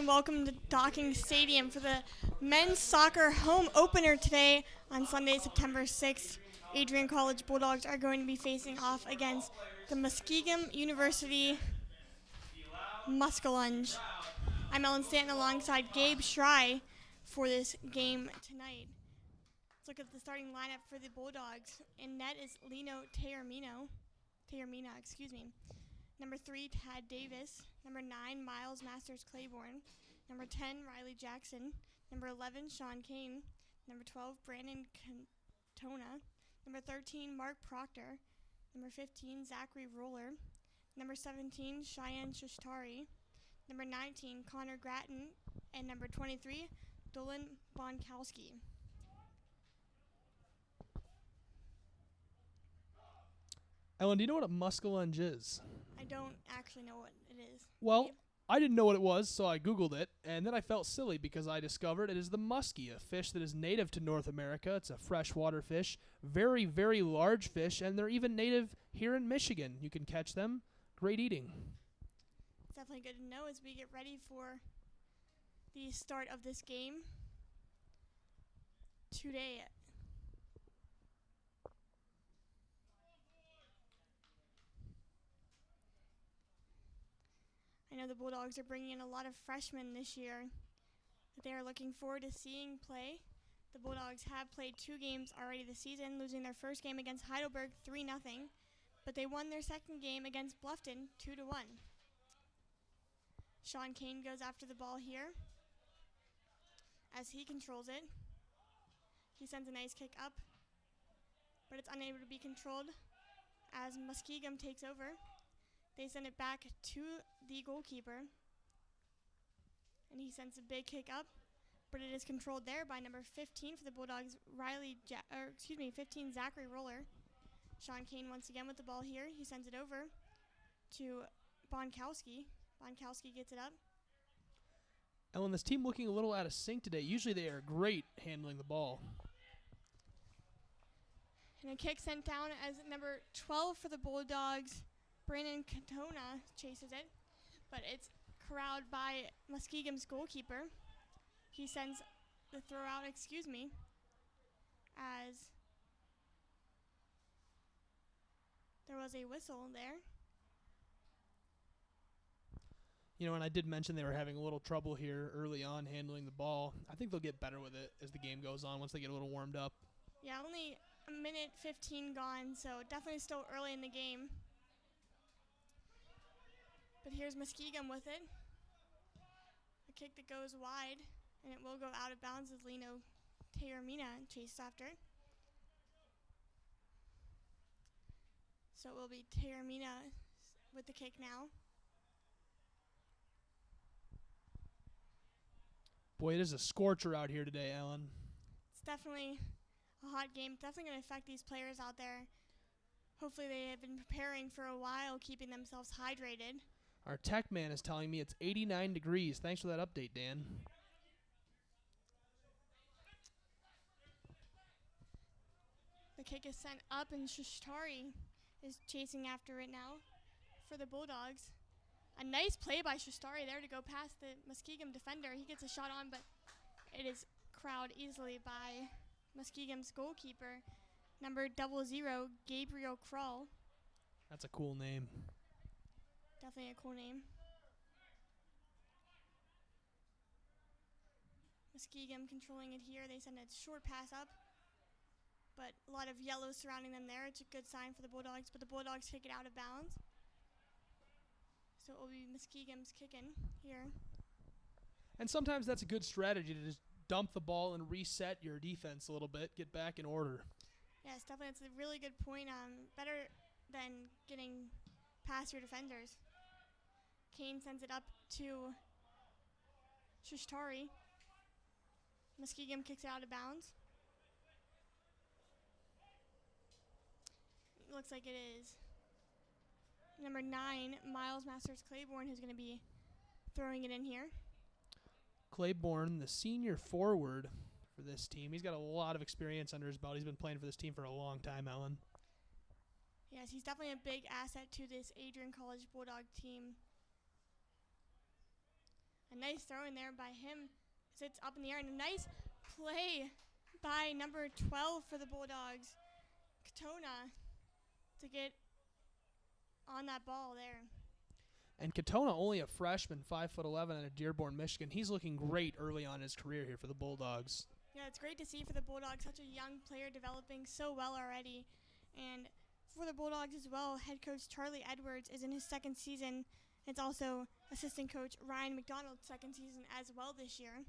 Welcome to Docking Stadium for the men's soccer home opener today on Sunday, September 6th. Adrian College Bulldogs are going to be facing off against the Muskingum University Muskingum. I'm Ellen Stanton alongside Gabe Schrei for this game tonight. Let's look at the starting lineup for the Bulldogs. In net is Lino Taormina. Number 3, Tad Davis. Number 9, Miles Masters Claiborne. Number 10, Riley Jackson. Number 11, Sean Kane. Number 12, Brandon Cantona. Number 13, Mark Proctor. Number 15, Zachary Roller. Number 17, Cheyenne Shishtari. Number 19, Connor Gratton. And number 23, Dolan Bonkowski. Ellen, do you know what a muskellunge is? I don't actually know what it is. Well, I didn't know what it was, so I Googled it, and then I felt silly because I discovered it is the muskie, a fish that is native to North America. It's a freshwater fish, very, very large fish, and they're even native here in Michigan. You can catch them. Great eating. It's definitely good to know as we get ready for the start of this game today. I know the Bulldogs are bringing in a lot of freshmen this year that they are looking forward to seeing play. The Bulldogs have played 2 games already this season, losing their first game against Heidelberg 3-0, but they won their second game against Bluffton 2-1. Sean Kane goes after the ball here as he controls it. He sends a nice kick up, but it's unable to be controlled as Muskingum takes over. They send it back to the goalkeeper, and he sends a big kick up, but it is controlled there by number 15 for the Bulldogs, 15, Zachary Roller. Sean Kane once again with the ball here. He sends it over to Bonkowski. Bonkowski gets it up. Ellen, this team looking a little out of sync today. Usually they are great handling the ball. And a kick sent down as number 12 for the Bulldogs, Brandon Cantona chases it, but it's corralled by Muskingum's goalkeeper. He sends the throw out, as there was a whistle there. You know, and I did mention they were having a little trouble here early on handling the ball. I think they'll get better with it as the game goes on once they get a little warmed up. Yeah, only a minute 15 gone, so definitely still early in the game. But here's Muskingum with it. A kick that goes wide, and it will go out of bounds as Lino Taormina chased after it. So it will be Taormina with the kick now. Boy, it is a scorcher out here today, Ellen. It's definitely a hot game. Definitely going to affect these players out there. Hopefully they have been preparing for a while, keeping themselves hydrated. Our tech man is telling me it's 89 degrees. Thanks for that update, Dan. The kick is sent up, and Shishtari is chasing after it now for the Bulldogs. A nice play by Shishtari there to go past the Muskingum defender. He gets a shot on, but it is corralled easily by Muskingum's goalkeeper, number 00, Gabriel Krull. That's a cool name. Definitely a cool name. Muskingum controlling it here. They send a short pass up, but a lot of yellow surrounding them there. It's a good sign for the Bulldogs, but the Bulldogs kick it out of bounds. So it will be Muskingum's kicking here. And sometimes that's a good strategy to just dump the ball and reset your defense a little bit, get back in order. Yes, definitely. It's a really good point. Better than getting past your defenders. Kane sends it up to Shishtari. Muskingum kicks it out of bounds. It looks like it is number 9, Miles Masters Claiborne, who's going to be throwing it in here. Claiborne, the senior forward for this team. He's got a lot of experience under his belt. He's been playing for this team for a long time, Ellen. Yes, he's definitely a big asset to this Adrian College Bulldog team. A nice throw in there by him. Sits up in the air, and a nice play by number 12 for the Bulldogs, Katona, to get on that ball there. And Katona, only a freshman, 5'11", out of Dearborn, Michigan. He's looking great early on in his career here for the Bulldogs. Yeah, it's great to see for the Bulldogs, such a young player developing so well already. And for the Bulldogs as well, head coach Charlie Edwards is in his second season. It's also assistant coach Ryan McDonald's second season as well this year.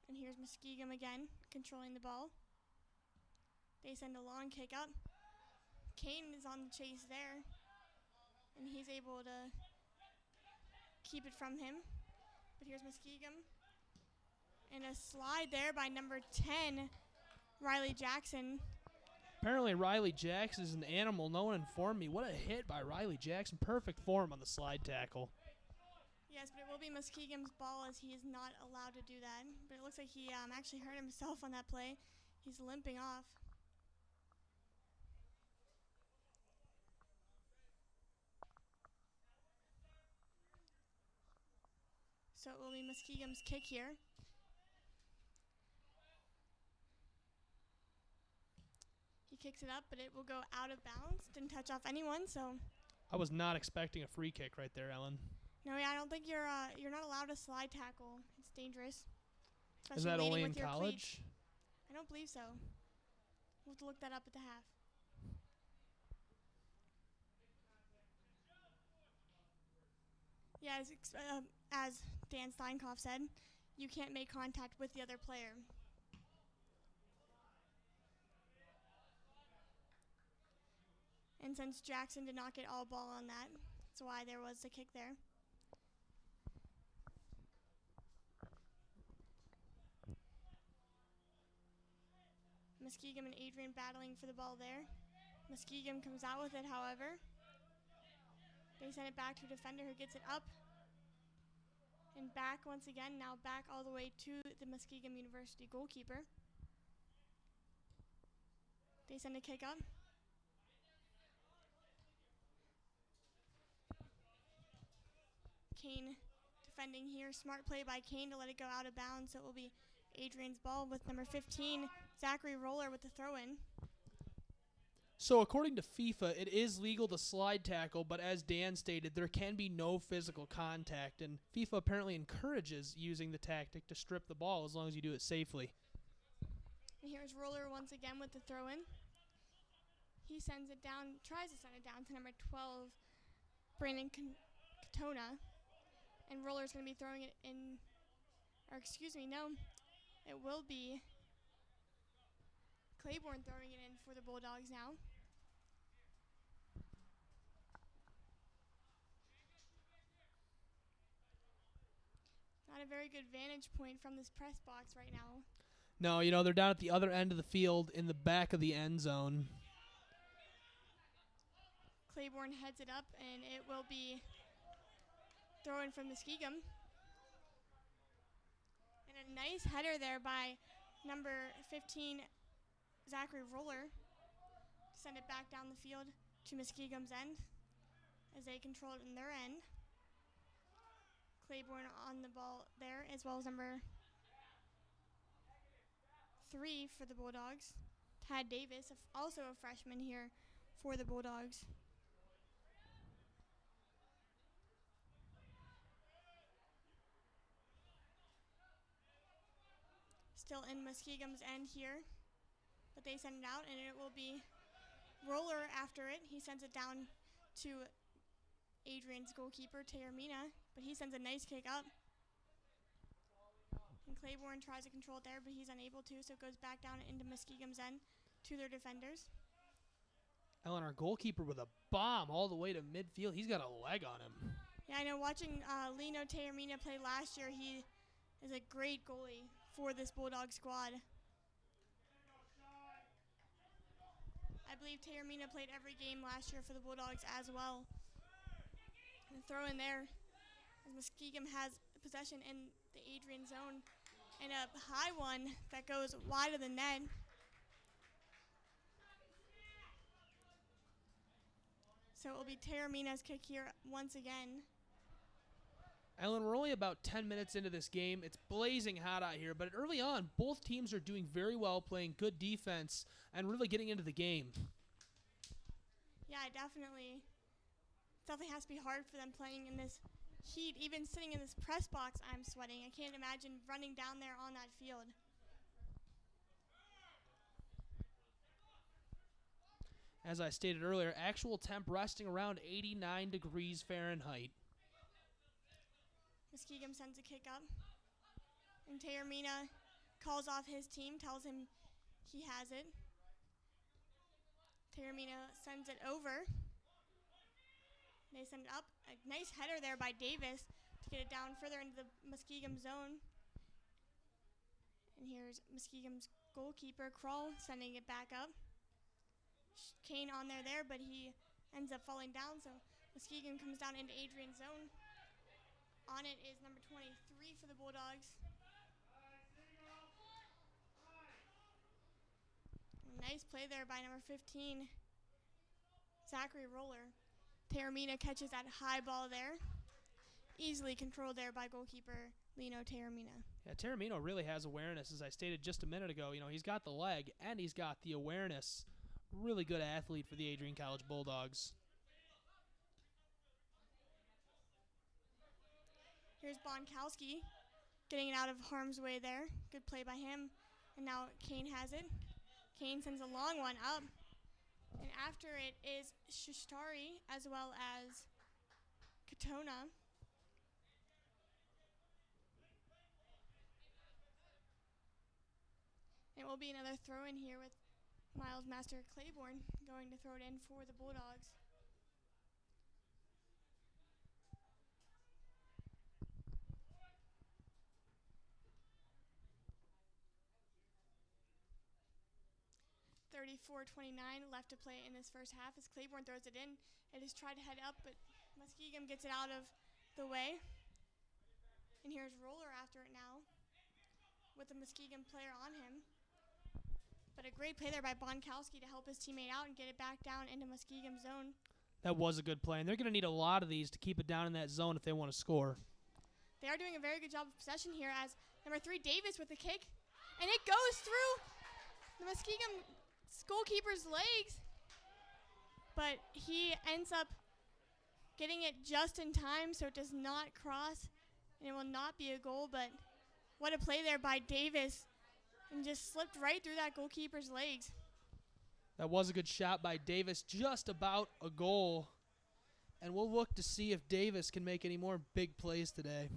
And here's Muskingum again, controlling the ball. They send a long kick up. Kane is on the chase there, and he's able to keep it from him. But here's Muskingum. And a slide there by number 10, Riley Jackson. Apparently Riley Jackson is an animal. No one informed me. What a hit by Riley Jackson. Perfect form on the slide tackle. Yes, but it will be Muskingum's ball, as he is not allowed to do that. But it looks like he actually hurt himself on that play. He's limping off. So it will be Muskingum's kick here. He kicks it up, but it will go out of bounds. Didn't touch off anyone, so. I was not expecting a free kick right there, Ellen. No, yeah, I don't think you're not allowed to slide tackle. It's dangerous. Is that only in college? I don't believe so. We'll have to look that up at the half. Yeah, as Dan Steinkoff said, you can't make contact with the other player. And since Jackson did not get all ball on that, that's why there was the kick there. Muskingum and Adrian battling for the ball there. Muskingum comes out with it, however. They send it back to a defender who gets it up. And back once again, now back all the way to the Muskingum University goalkeeper. They send a kick up. Kane defending here. Smart play by Kane to let it go out of bounds. So it will be Adrian's ball with number 15, Zachary Roller, with the throw-in. So according to FIFA, it is legal to slide tackle, but as Dan stated, there can be no physical contact, and FIFA apparently encourages using the tactic to strip the ball as long as you do it safely. And here's Roller once again with the throw-in. He sends it down, tries to send it down to number 12, Brandon Katona. And Roller's going to be throwing it in, or excuse me, no, it will be Claiborne throwing it in for the Bulldogs now. Not a very good vantage point from this press box right now. No, you know, they're down at the other end of the field in the back of the end zone. Claiborne heads it up, and it will be thrown from Muskingum. And a nice header there by number 15, Zachary Roller, to send it back down the field to Muskingum's end as they control it in their end. Claiborne on the ball there, as well as number 3 for the Bulldogs, Tad Davis, also a freshman here for the Bulldogs. Still in Muskingum's end here, but they send it out, and it will be Roller after it. He sends it down to Adrian's goalkeeper, Taormina, but he sends a nice kick up. And Claiborne tries to control it there, but he's unable to, so it goes back down into Muskingum's end to their defenders. Ellen, our goalkeeper with a bomb all the way to midfield. He's got a leg on him. Yeah, I know. Watching Lino Taormina play last year, he is a great goalie for this Bulldog squad. I believe Taormina played every game last year for the Bulldogs as well. And throw in there, as Muskingum has possession in the Adrian zone, and a high one that goes wide of the net. So it will be Terramina's kick here once again. Ellen, we're only about 10 minutes into this game. It's blazing hot out here, but early on, both teams are doing very well, playing good defense, and really getting into the game. Yeah, definitely has to be hard for them playing in this heat. Even sitting in this press box, I'm sweating. I can't imagine running down there on that field. As I stated earlier, actual temp resting around 89 degrees Fahrenheit. Muskingum sends a kick up, and Terramina calls off his team, tells him he has it. Terramina sends it over. They send it up. A nice header there by Davis to get it down further into the Muskingum zone. And here's Muskingum's goalkeeper, Kroll, sending it back up. Kane on there, but he ends up falling down, so Muskingum comes down into Adrian's zone. On it is number 23 for the Bulldogs. Nice play there by number 15, Zachary Roller. Terramina catches that high ball there. Easily controlled there by goalkeeper Lino Terramina. Yeah, Terramino really has awareness, as I stated just a minute ago. You know, he's got the leg and he's got the awareness. Really good athlete for the Adrian College Bulldogs. Here's Bonkowski getting it out of harm's way there. Good play by him. And now Kane has it. Kane sends a long one up. And after it is Shushtari as well as Katona. It will be another throw in here with Miles Master Claiborne going to throw it in for the Bulldogs. .34-29 left to play in this first half as Claiborne throws it in. It is tried to head up, but Muskingum gets it out of the way. And here's Roller after it now with the Muskingum player on him. But a great play there by Bonkowski to help his teammate out and get it back down into Muskingum's zone. That was a good play, and they're going to need a lot of these to keep it down in that zone if they want to score. They are doing a very good job of possession here as number 3, Davis with the kick. And it goes through the Muskingum goalkeeper's legs, but he ends up getting it just in time, so it does not cross, and it will not be a goal. But what a play there by Davis, and just slipped right through that goalkeeper's legs. That was a good shot by Davis, just about a goal, and we'll look to see if Davis can make any more big plays today.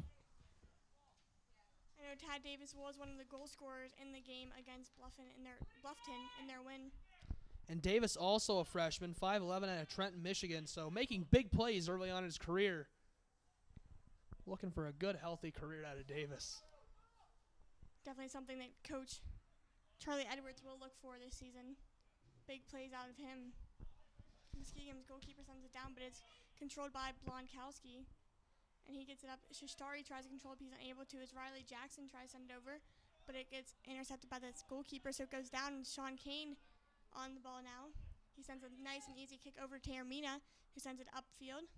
I know Tad Davis was one of the goal scorers in the game against Bluffton in their win. And Davis also a freshman, 5'11", out of Trenton, Michigan, so making big plays early on in his career. Looking for a good, healthy career out of Davis. Definitely something that Coach Charlie Edwards will look for this season. Big plays out of him. Muskingum's goalkeeper sends it down, but it's controlled by Blonkowski. And he gets it up. Shushtari tries to control it, but he's unable to. As Riley Jackson tries to send it over, but it gets intercepted by this goalkeeper, so it goes down. And Sean Kane on the ball now. He sends a nice and easy kick over to Terramina, who sends it upfield.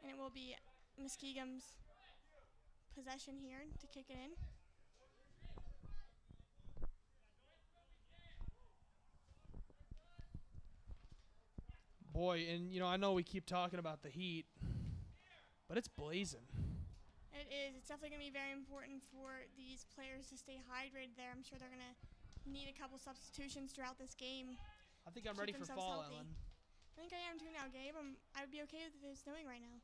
And it will be Muskingum's possession here to kick it in. Boy, and you know, I know we keep talking about the heat, but it's blazing. It is. It's definitely going to be very important for these players to stay hydrated there. I'm sure they're going to need a couple substitutions throughout this game. I think I'm ready for fall, healthy. Ellen. I think I am too now, Gabe. I would be okay with it snowing right now.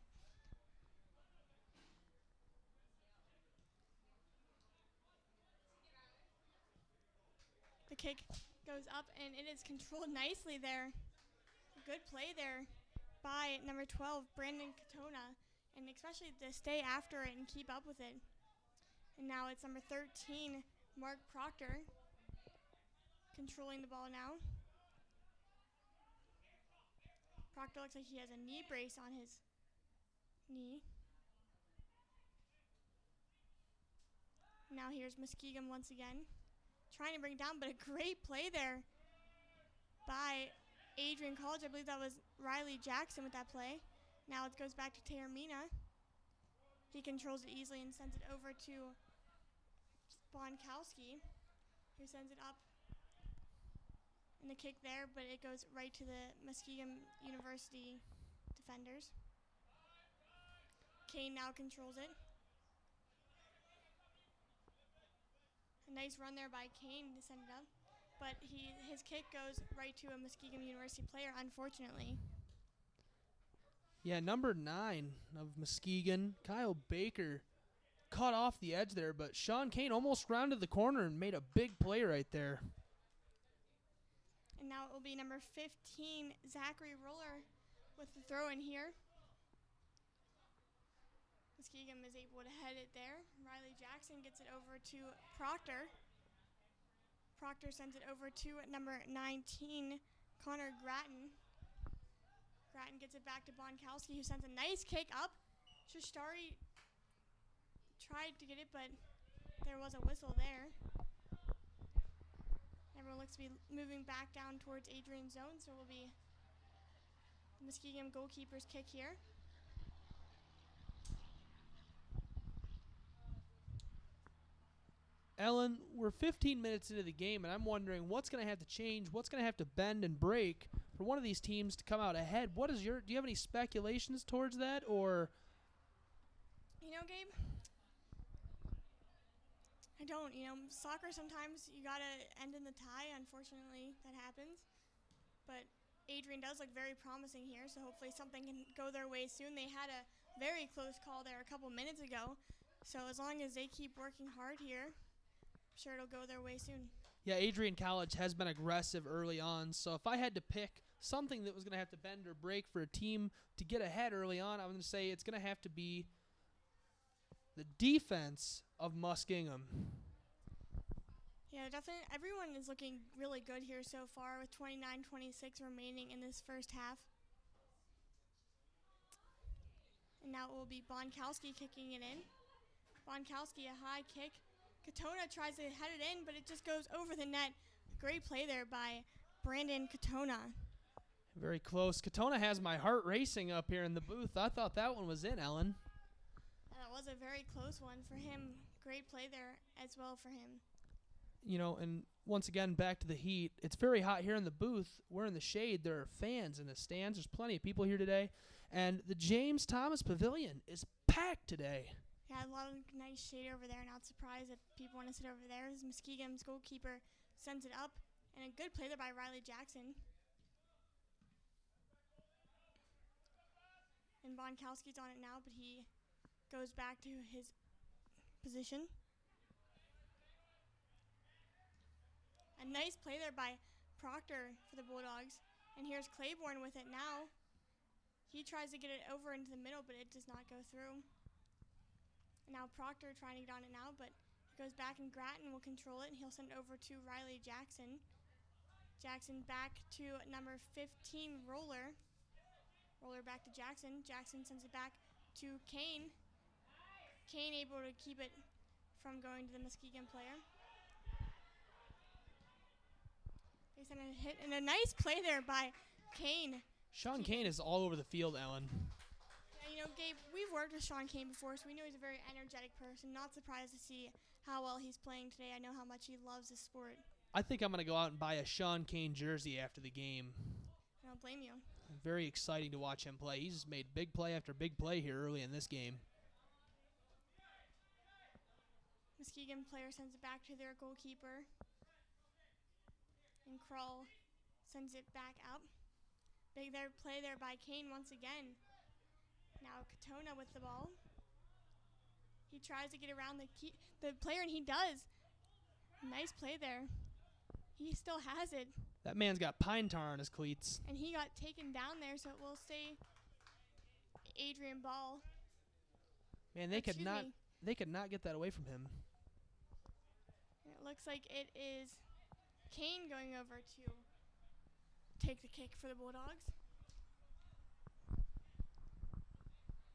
The kick goes up, and it is controlled nicely there. Good play there by number 12, Brandon Katona, and especially to stay after it and keep up with it. And now it's number 13, Mark Proctor, controlling the ball now. Proctor looks like he has a knee brace on his knee. Now here's Muskingum once again, trying to bring it down, but a great play there by Adrian College. I believe that was Riley Jackson with that play. Now it goes back to Taormina. He controls it easily and sends it over to Bonkowski, who sends it up in the kick there, but it goes right to the Muskingum University defenders. Kane now controls it. A nice run there by Kane to send it up, but his kick goes right to a Muskingum University player, unfortunately. Yeah, number 9 of Muskegon, Kyle Baker, caught off the edge there, but Sean Kane almost rounded the corner and made a big play right there. And now it will be number 15, Zachary Roller, with the throw in here. Muskingum is able to head it there. Riley Jackson gets it over to Proctor. Proctor sends it over to number 19, Connor Grattan. Grattan gets it back to Bonkowski, who sends a nice kick up. Shishtari tried to get it, but there was a whistle there. Everyone looks to be moving back down towards Adrian's zone, so it will be the Muskingum goalkeeper's kick here. Ellen, we're 15 minutes into the game, and I'm wondering what's going to have to change, what's going to have to bend and break for one of these teams to come out ahead. Do you have any speculations towards that, or? You know, Gabe, I don't. Soccer sometimes you got to end in the tie. Unfortunately, that happens. But Adrian does look very promising here, so hopefully something can go their way soon. They had a very close call there a couple minutes ago, so as long as they keep working hard here, I'm sure it'll go their way soon. Yeah, Adrian College has been aggressive early on, so if I had to pick something that was going to have to bend or break for a team to get ahead early on, I'm going to say it's going to have to be the defense of Muskingum. Yeah, definitely. Everyone is looking really good here so far with 29-26 remaining in this first half. And now it will be Bonkowski kicking it in. Bonkowski, a high kick. Katona tries to head it in, but it just goes over the net. Great play there by Brandon Katona. Very close. Katona has my heart racing up here in the booth. I thought that one was in, Ellen. That was a very close one for him. Great play there as well for him. And once again, back to the heat. It's very hot here in the booth. We're in the shade. There are fans in the stands. There's plenty of people here today. And the James Thomas Pavilion is packed today. Yeah, a lot of nice shade over there. Not surprised that people want to sit over there. As Muskingum's goalkeeper sends it up. And a good play there by Riley Jackson. And Bonkowski's on it now, but he goes back to his position. A nice play there by Proctor for the Bulldogs. And here's Claiborne with it now. He tries to get it over into the middle, but it does not go through. And now Proctor trying to get on it now, but it goes back, and Grattan will control it, and he'll send it over to Riley Jackson. Jackson back to number 15, Roller. Roller back to Jackson. Jackson sends it back to Kane. Kane able to keep it from going to the Muskingum player. They send a hit, and a nice play there by Kane. Sean Kane is all over the field, Ellen. Yeah, Gabe, we've worked with Sean Kane before, so we know he's a very energetic person. Not surprised to see how well he's playing today. I know how much he loves the sport. I think I'm going to go out and buy a Sean Kane jersey after the game. I don't blame you. Very exciting to watch him play. He's made big play after big play here early in this game. Muskingum player sends it back to their goalkeeper. And Krull sends it back out. Big play there by Kane once again. Now Katona with the ball. He tries to get around the player, and he does. Nice play there. He still has it. That man's got pine tar on his cleats. And he got taken down there, so it will stay Adrian ball. Man, they could not get that away from him. And it looks like it is Kane going over to take the kick for the Bulldogs.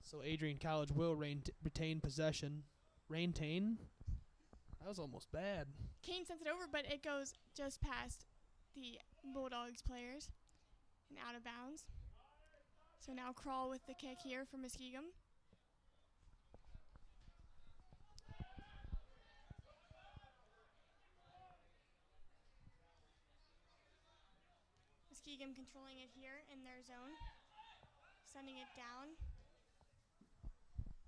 So Adrian College will retain possession. Retain? That was almost bad. Kane sends it over, but it goes just past the Bulldogs players. and out of bounds. So now Crawl with the kick here for Muskingum. Muskingum controlling it here in their zone, sending it down.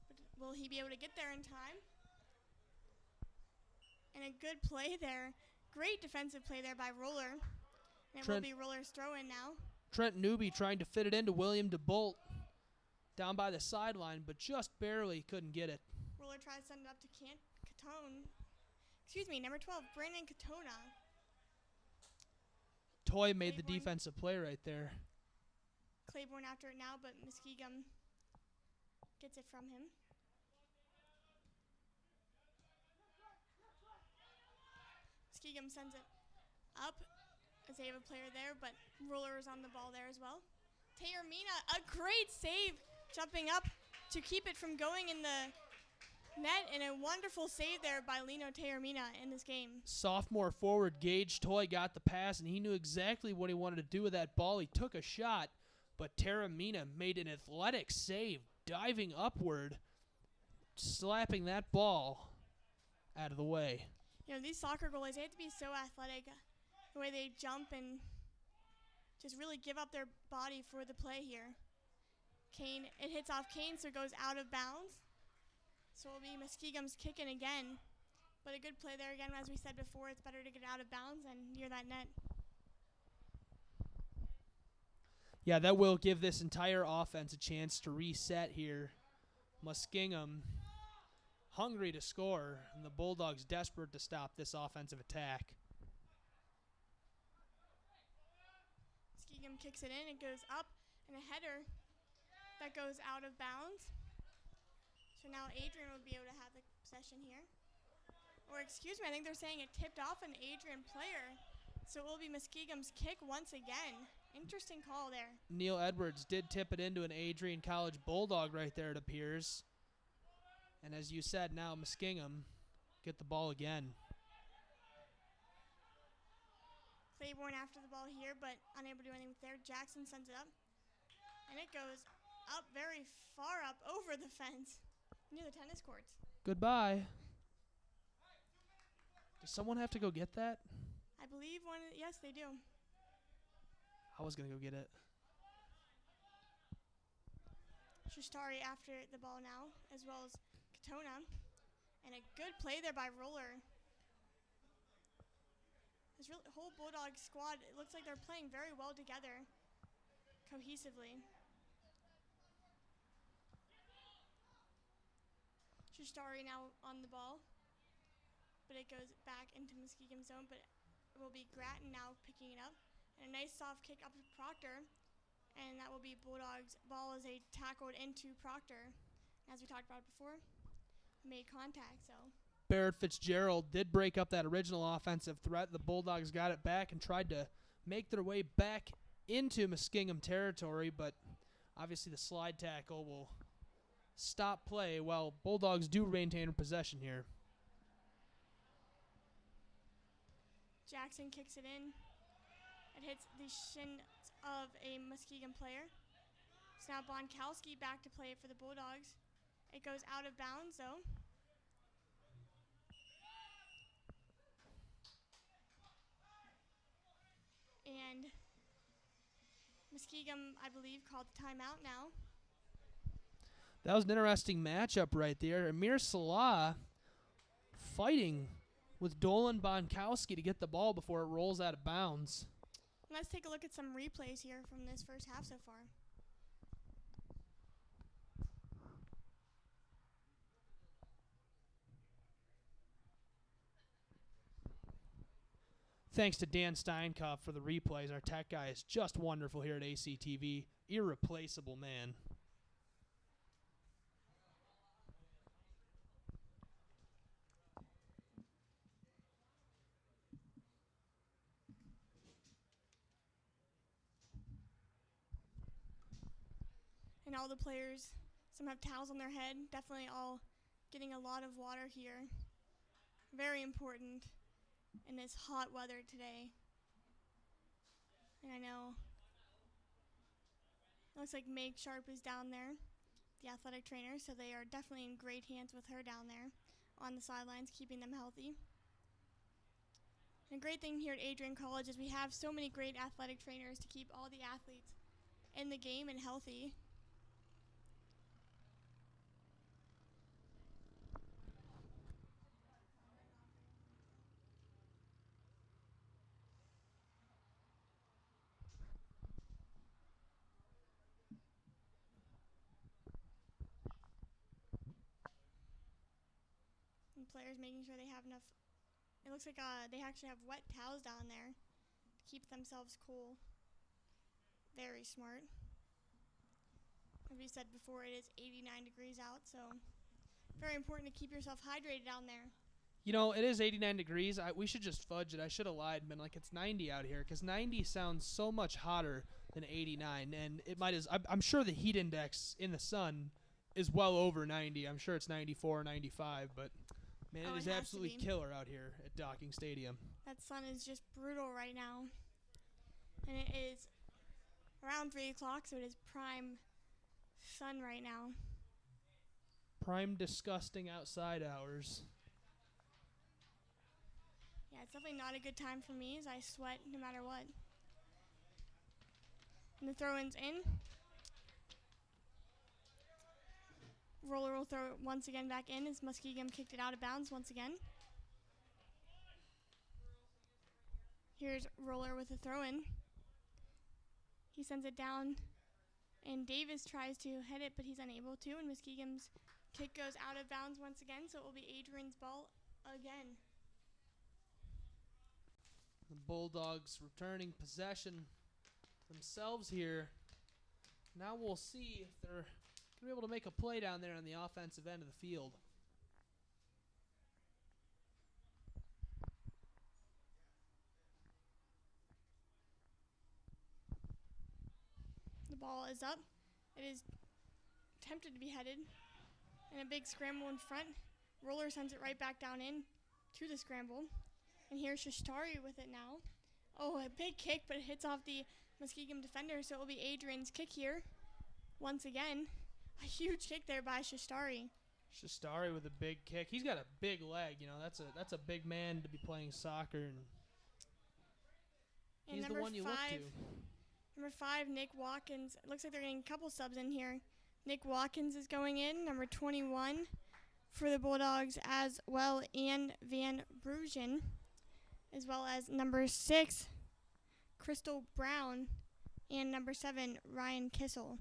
But will he be able to get there in time? And a good play there. Great defensive play there by Roller. And it will be Roller's throw in now. Trent Newby trying to fit it into William DeBolt down by the sideline, but just barely couldn't get it. Roller tries to send it up to Catone. Excuse me, number 12, Brandon Katona. Toy made the defensive play right there. Claiborne after it now, but Muskingum gets it from him. Muskingum sends it up as they have a player there, but Roller is on the ball there as well. Taormina, a great save, jumping up to keep it from going in the net, and a wonderful save there by Lino Taormina in this game. Sophomore forward Gage Toy got the pass, and he knew exactly what he wanted to do with that ball. He took a shot, but Taormina made an athletic save, diving upward, slapping that ball out of the way. You know, these soccer goalies, they have to be so athletic, the way they jump and just really give up their body for the play here. Kane, it hits off Kane, so it goes out of bounds. So it'll be Muskingum's kicking again. But a good play there again. As we said before, it's better to get out of bounds and near that net. Yeah, that will give this entire offense a chance to reset here. Muskingum hungry to score, and the Bulldogs desperate to stop this offensive attack. Muskingum kicks it in. It goes up, and a header that goes out of bounds. So now Adrian will be able to have the possession here. Or excuse me, I think they're saying it tipped off an Adrian player. So it will be Muskingum's kick once again. Interesting call there. Neil Edwards did tip it into an Adrian College Bulldog right there, it appears. And as you said, now Muskingum get the ball again. Claiborne after the ball here, but unable to do anything there. Jackson sends it up. And it goes up very far up over the fence. Near the tennis courts. Goodbye. Does someone have to go get that? I believe yes, they do. I was going to go get it. Shustari after the ball now, as well as Katona. And a good play there by Roller. This whole Bulldog squad, it looks like they're playing very well together, cohesively. Shustari now on the ball, but it goes back into Muskingum's zone, but it will be Grattan now picking it up. And a nice soft kick up to Proctor, and that will be Bulldogs' ball as they tackled into Proctor. As we talked about before, made contact, so. Barrett Fitzgerald did break up that original offensive threat. The Bulldogs got it back and tried to make their way back into Muskingum territory, but obviously the slide tackle will stop play while Bulldogs do maintain possession here. Jackson kicks it in. It hits the shin of a Muskingum player. So now Bonkowski back to play it for the Bulldogs. It goes out of bounds, though. And Muskingum, I believe, called the timeout now. That was an interesting matchup right there. Amir Salah fighting with Dolan Bonkowski to get the ball before it rolls out of bounds. Let's take a look at some replays here from this first half so far. Thanks to Dan Steinkopf for the replays. Our tech guy is just wonderful here at ACTV. Irreplaceable man. And all the players, some have towels on their head, definitely all getting a lot of water here. Very important in this hot weather today. And I know Looks like Meg Sharp is down there, the athletic trainer, so they are definitely in great hands with her down there on the sidelines, keeping them healthy. And a great thing here at Adrian College is we have so many great athletic trainers to keep all the athletes in the game and healthy. And players making sure they have enough. It looks like they actually have wet towels down there to keep themselves cool. Very smart. As we said before, it is 89 degrees out, so very important to keep yourself hydrated down there. You know, it is 89 degrees. We should just fudge it. I should have lied and been like, it's 90 out here, because 90 sounds so much hotter than 89, and it might as I'm sure the heat index in the sun is well over 90. I'm sure it's 94 or 95, but man, it is absolutely killer out here at Docking Stadium. That sun is just brutal right now, and it is around 3 o'clock, so it is prime sun right now. Prime disgusting outside hours. Yeah, it's definitely not a good time for me as I sweat no matter what. And the throw-in's in. Roller will throw it once again back in as Muskingum kicked it out of bounds once again. Here's Roller with a throw-in. He sends it down, and Davis tries to hit it, but he's unable to, and Muskingum's kick goes out of bounds once again, so it will be Adrian's ball again. The Bulldogs returning possession themselves here. Now we'll see if they're going to be able to make a play down there on the offensive end of the field. The ball is up. It is attempted to be headed, and a big scramble in front. Roller sends it right back down in to the scramble. And here's Shastari with it now. Oh, a big kick, but it hits off the Muskingum defender, so it will be Adrian's kick here. Once again, a huge kick there by Shastari. Shastari with a big kick. He's got a big leg, you know. That's a big man to be playing soccer, and he's the one you look to. Number 5, Nick Watkins. It looks like they're getting a couple subs in here. Nick Watkins is going in, number 21 for the Bulldogs, as well, and Van Brugen, as well as number 6, Crystal Brown, and number 7, Ryan Kissel.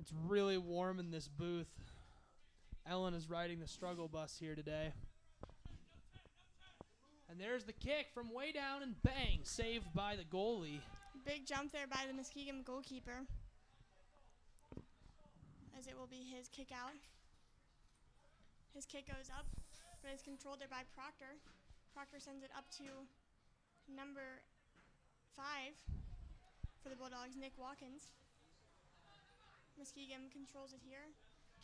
It's really warm in this booth. Ellen is riding the struggle bus here today. And there's the kick from way down, and bang, saved by the goalie. Big jump there by the Muskingum goalkeeper, as it will be his kick out. His kick goes up, but is controlled there by Proctor. Proctor sends it up to number 5 for the Bulldogs, Nick Watkins. Muskingum controls it here.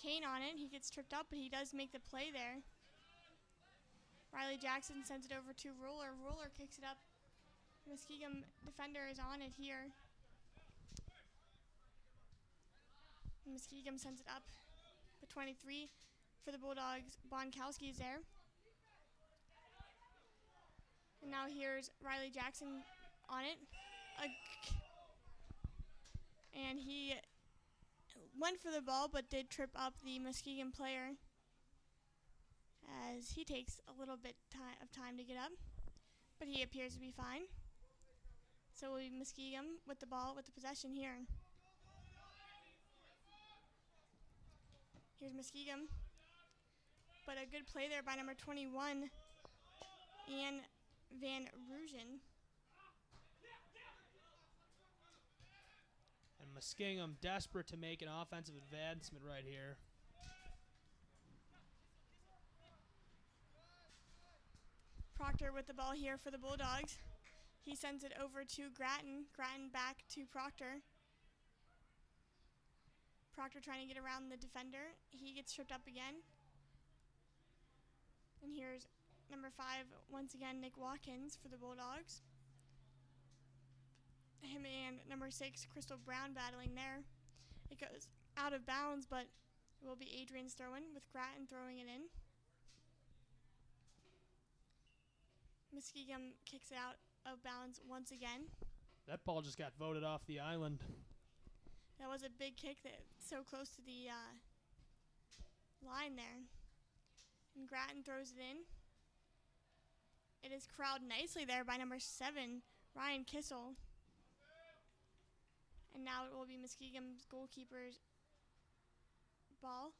Kane on it. He gets tripped up, but he does make the play there. Riley Jackson sends it over to Roller. Roller kicks it up. Muskingum defender is on it here. Muskingum sends it up. The 23 for the Bulldogs. Bonkowski is there. And now here's Riley Jackson on it. And he went for the ball, but did trip up the Muskingum player, as he takes a little bit of time to get up, but he appears to be fine. So we'll be Muskingum with the ball, with the possession here. Here's Muskingum, but a good play there by number 21, Ian Van Rugen. And Muskingum desperate to make an offensive advancement right here. Proctor with the ball here for the Bulldogs. He sends it over to Grattan. Grattan back to Proctor. Proctor trying to get around the defender. He gets tripped up again. And here's number 5, once again, Nick Watkins for the Bulldogs. Him and number 6, Crystal Brown, battling there. It goes out of bounds, but it will be Adrian's throw-in with Grattan throwing it in. Muskingum kicks it out of bounds once again. That ball just got voted off the island. That was a big kick that so close to the line there. And Grattan throws it in. It is corralled nicely there by number 7, Ryan Kissel. And now it will be Muskingum's goalkeeper's ball.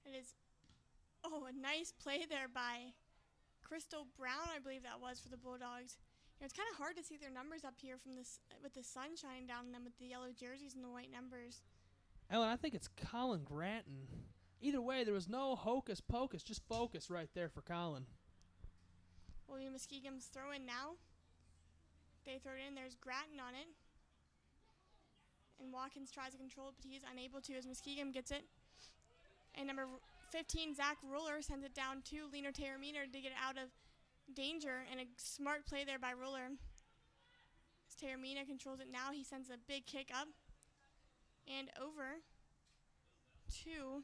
It is, a nice play there by Crystal Brown, I believe that was, for the Bulldogs. It's kind of hard to see their numbers up here from this with the sun shining down on them with the yellow jerseys and the white numbers. Ellen, I think it's Colin Grattan. Either way, there was no hocus pocus, just focus right there for Colin. William Muskingum's throw in now. They throw it in. There's Grattan on it. And Watkins tries to control it, but he's unable to as Muskingum gets it. And number 15, Zach Ruller, sends it down to Lino Terramina to get it out of danger. And a smart play there by Ruller. As Terramina controls it now, he sends a big kick up and over to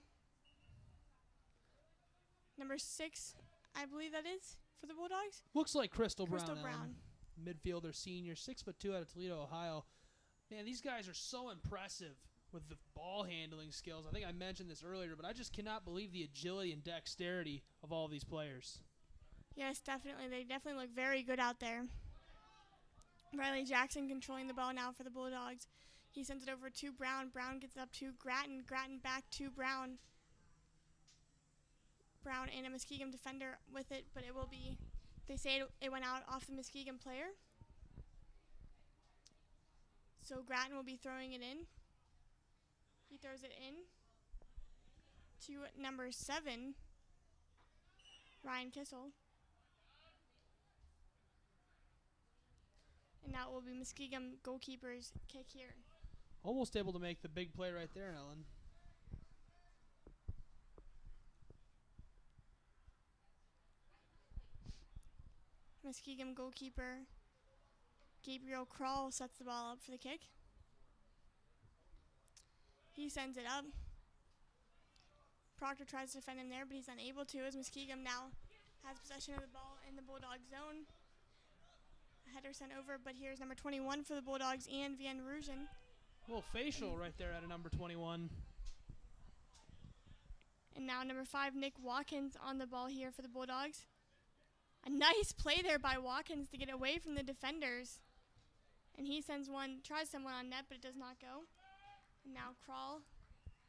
number 6, I believe that is, for the Bulldogs. Looks like Crystal Crystal Brown. Midfielder, senior, 6'2" out of Toledo, Ohio. Man, these guys are so impressive with the ball handling skills. I think I mentioned this earlier, but I just cannot believe the agility and dexterity of all these players. Yes, definitely. They definitely look very good out there. Riley Jackson controlling the ball now for the Bulldogs. He sends it over to Brown. Brown gets it up to Grattan. Grattan back to Brown. Brown and a Muskingum defender with it, but it will be, they say it went out off the Muskingum player. So Grattan will be throwing it in. He throws it in to number 7, Ryan Kissel. And now it will be Muskingum goalkeeper's kick here. Almost able to make the big play right there, Ellen. Muskingum goalkeeper Gabriel Krall sets the ball up for the kick. He sends it up. Proctor tries to defend him there, but he's unable to as Muskingum now has possession of the ball in the Bulldog zone. A header sent over, but here's number 21 for the Bulldogs, and Van Rugen. A little facial right there at a number 21. And now number 5, Nick Watkins on the ball here for the Bulldogs. A nice play there by Watkins to get away from the defenders. And he sends one, tries someone on net, but it does not go. And now Krall.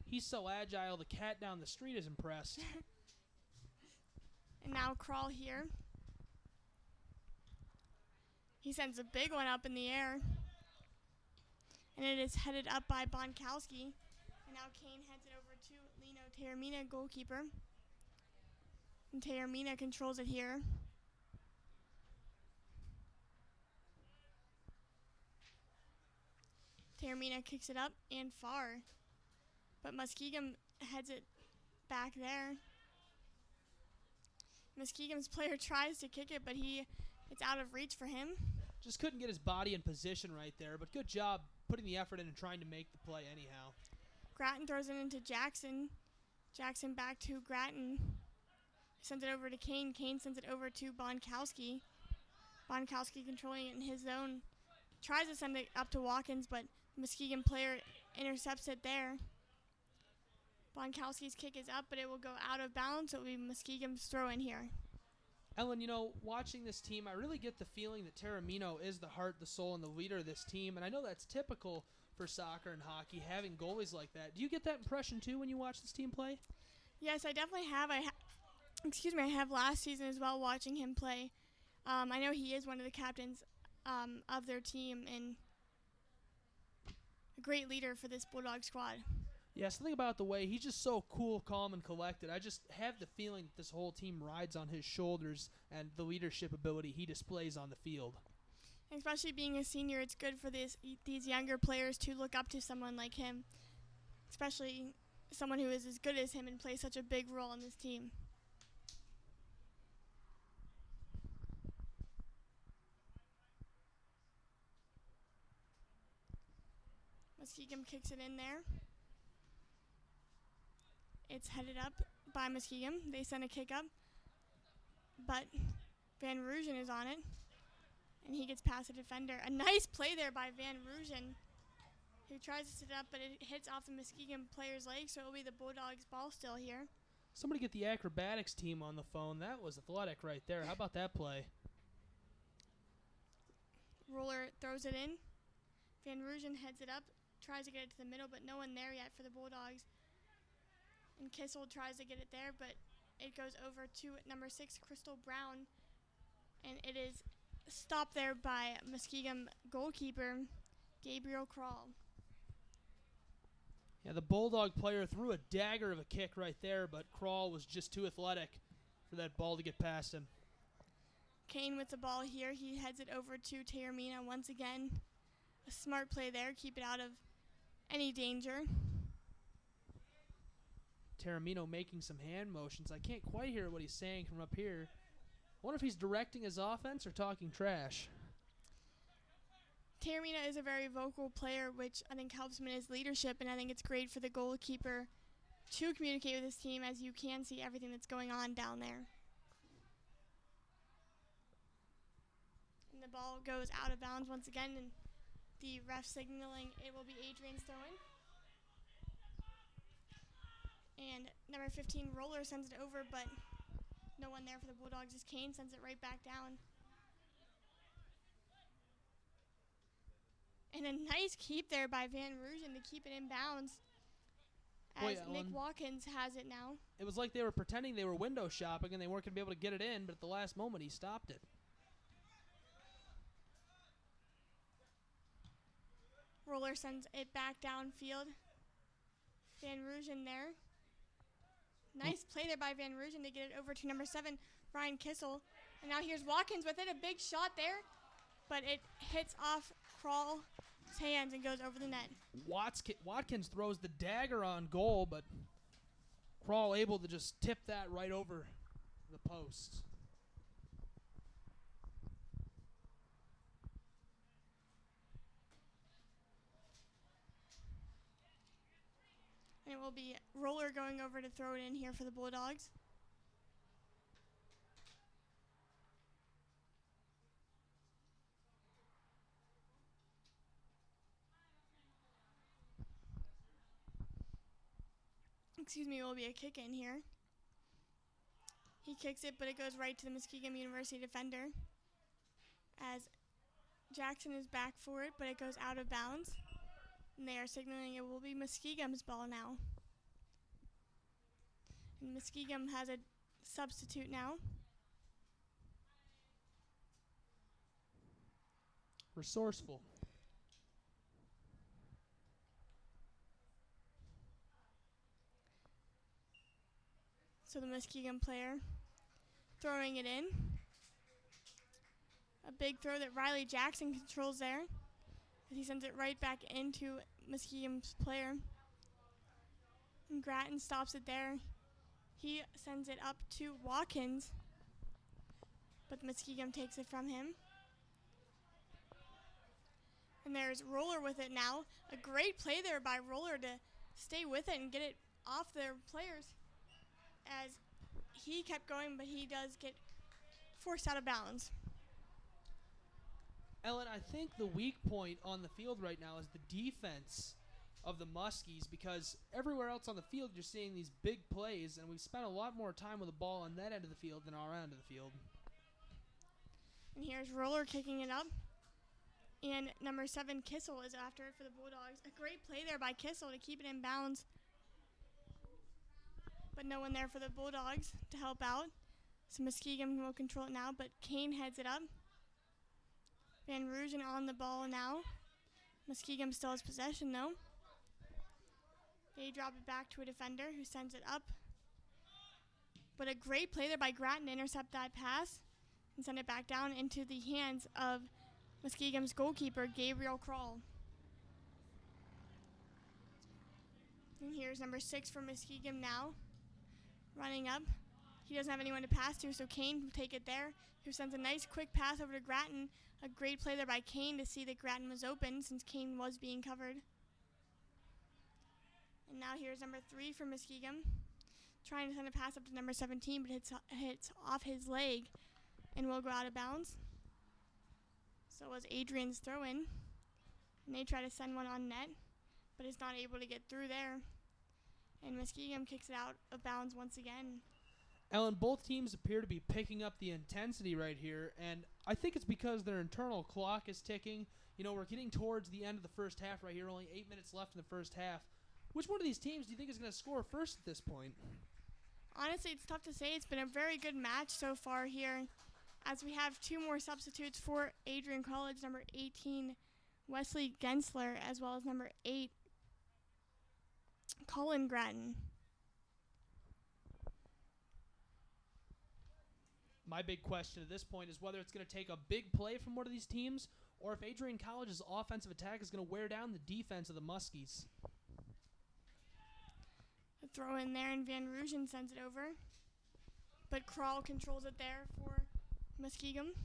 He's so agile, the cat down the street is impressed. And now Krall here. He sends a big one up in the air. And it is headed up by Bonkowski. And now Kane heads it over to Lino Terramina, goalkeeper. And Terramina controls it here. Terramina kicks it up and far. But Muskingum heads it back there. Muskingum's player tries to kick it, but it's out of reach for him. Just couldn't get his body in position right there, but good job putting the effort in and trying to make the play anyhow. Grattan throws it into Jackson. Jackson back to Grattan. He sends it over to Kane. Kane sends it over to Bonkowski. Bonkowski controlling it in his zone. Tries to send it up to Watkins, but the Muskingum player intercepts it there. Bonkowski's kick is up, but it will go out of bounds, so it will be Muskingum's throw in here. Ellen, watching this team, I really get the feeling that Terramino is the heart, the soul, and the leader of this team, and I know that's typical for soccer and hockey, having goalies like that. Do you get that impression, too, when you watch this team play? Yes, I definitely have. I have last season as well, watching him play. I know he is one of the captains of their team, and a great leader for this Bulldog squad. Yeah, something about the way he's just so cool, calm, and collected. I just have the feeling that this whole team rides on his shoulders and the leadership ability he displays on the field. And especially being a senior, it's good for these younger players to look up to someone like him, especially someone who is as good as him and plays such a big role on this team. Muskingum kicks it in there. It's headed up by Muskingum. They send a kick up, but Van Rooyen is on it, and he gets past the defender. A nice play there by Van Rooyen, who tries to sit up, but it hits off the Muskingum player's leg, so it will be the Bulldogs' ball still here. Somebody get the acrobatics team on the phone. That was athletic right there. How about that play? Roller throws it in. Van Rooyen heads it up, tries to get it to the middle, but no one there yet for the Bulldogs. And Kissel tries to get it there, but it goes over to number 6, Crystal Brown. And it is stopped there by Muskingum goalkeeper, Gabriel Krall. Yeah, the Bulldog player threw a dagger of a kick right there, but Krall was just too athletic for that ball to get past him. Kane with the ball here. He heads it over to Taormina once again. A smart play there. Keep it out of any danger. Taormino making some hand motions. I can't quite hear what he's saying from up here. I wonder if he's directing his offense or talking trash. Taormina is a very vocal player, which I think helps him in his leadership, and I think it's great for the goalkeeper to communicate with his team, as you can see everything that's going on down there. And the ball goes out of bounds once again, and the ref signaling it will be Adrian's throw-in. And number 15, Roller, sends it over, but no one there for the Bulldogs as Kane sends it right back down. And a nice keep there by Van Rooyen to keep it in bounds, as Nick Watkins has it now. It was like they were pretending they were window shopping and they weren't going to be able to get it in, but at the last moment he stopped it. Roller sends it back downfield. Van Rooyen there. Nice play there by Van Rooyen to get it over to number 7, Ryan Kissel. And now here's Watkins with it. A big shot there, but it hits off Krall's hands and goes over the net. Watkins throws the dagger on goal, but Krall able to just tip that right over the post. And it will be Roller going over to throw it in here for the Bulldogs. Excuse me, it will be a kick in here. He kicks it, but it goes right to the Muskingum University defender, as Jackson is back for it, but it goes out of bounds. And they are signaling it will be Muskingum's ball now. And Muskingum has a substitute now. Resourceful. So the Muskingum player throwing it in. A big throw that Riley Jackson controls there. He sends it right back into Muskingum's player. And Grattan stops it there. He sends it up to Watkins, but Muskingum takes it from him. And there's Roller with it now. A great play there by Roller to stay with it and get it off their players, as he kept going, but he does get forced out of bounds. Ellen, I think the weak point on the field right now is the defense of the Muskies, because everywhere else on the field you're seeing these big plays, and we've spent a lot more time with the ball on that end of the field than our end of the field. And here's Roller kicking it up. And number 7, Kissel, is after it for the Bulldogs. A great play there by Kissel to keep it in bounds, but no one there for the Bulldogs to help out. So Muskingum will control it now, but Kane heads it up. Van Rooyen on the ball now. Muskingum still has possession though. They drop it back to a defender who sends it up. But a great play there by Grattan to intercept that pass and send it back down into the hands of Muskingum's goalkeeper, Gabriel Kroll. And here's number 6 for Muskingum now, running up. He doesn't have anyone to pass to, so Kane will take it there, who sends a nice quick pass over to Grattan. A great play there by Kane to see that Grattan was open since Kane was being covered. And now here's number 3 for Muskingum, trying to send a pass up to number 17, but hits off his leg and will go out of bounds. So was Adrian's throw-in, and they try to send one on net, but is not able to get through there. And Muskingum kicks it out of bounds once again. Ellen, both teams appear to be picking up the intensity right here, and I think it's because their internal clock is ticking. You know, we're getting towards the end of the first half right here, only 8 minutes left in the first half. Which one of these teams do you think is going to score first at this point? Honestly, it's tough to say. It's been a very good match so far here, as we have 2 more substitutes for Adrian College, number 18, Wesley Gensler, as well as number 8, Colin Grattan. My big question at this point is whether it's going to take a big play from one of these teams or if Adrian College's offensive attack is going to wear down the defense of the Muskies. A throw in there, and Van Rooyen sends it over. But Kroll controls it there for Muskingum.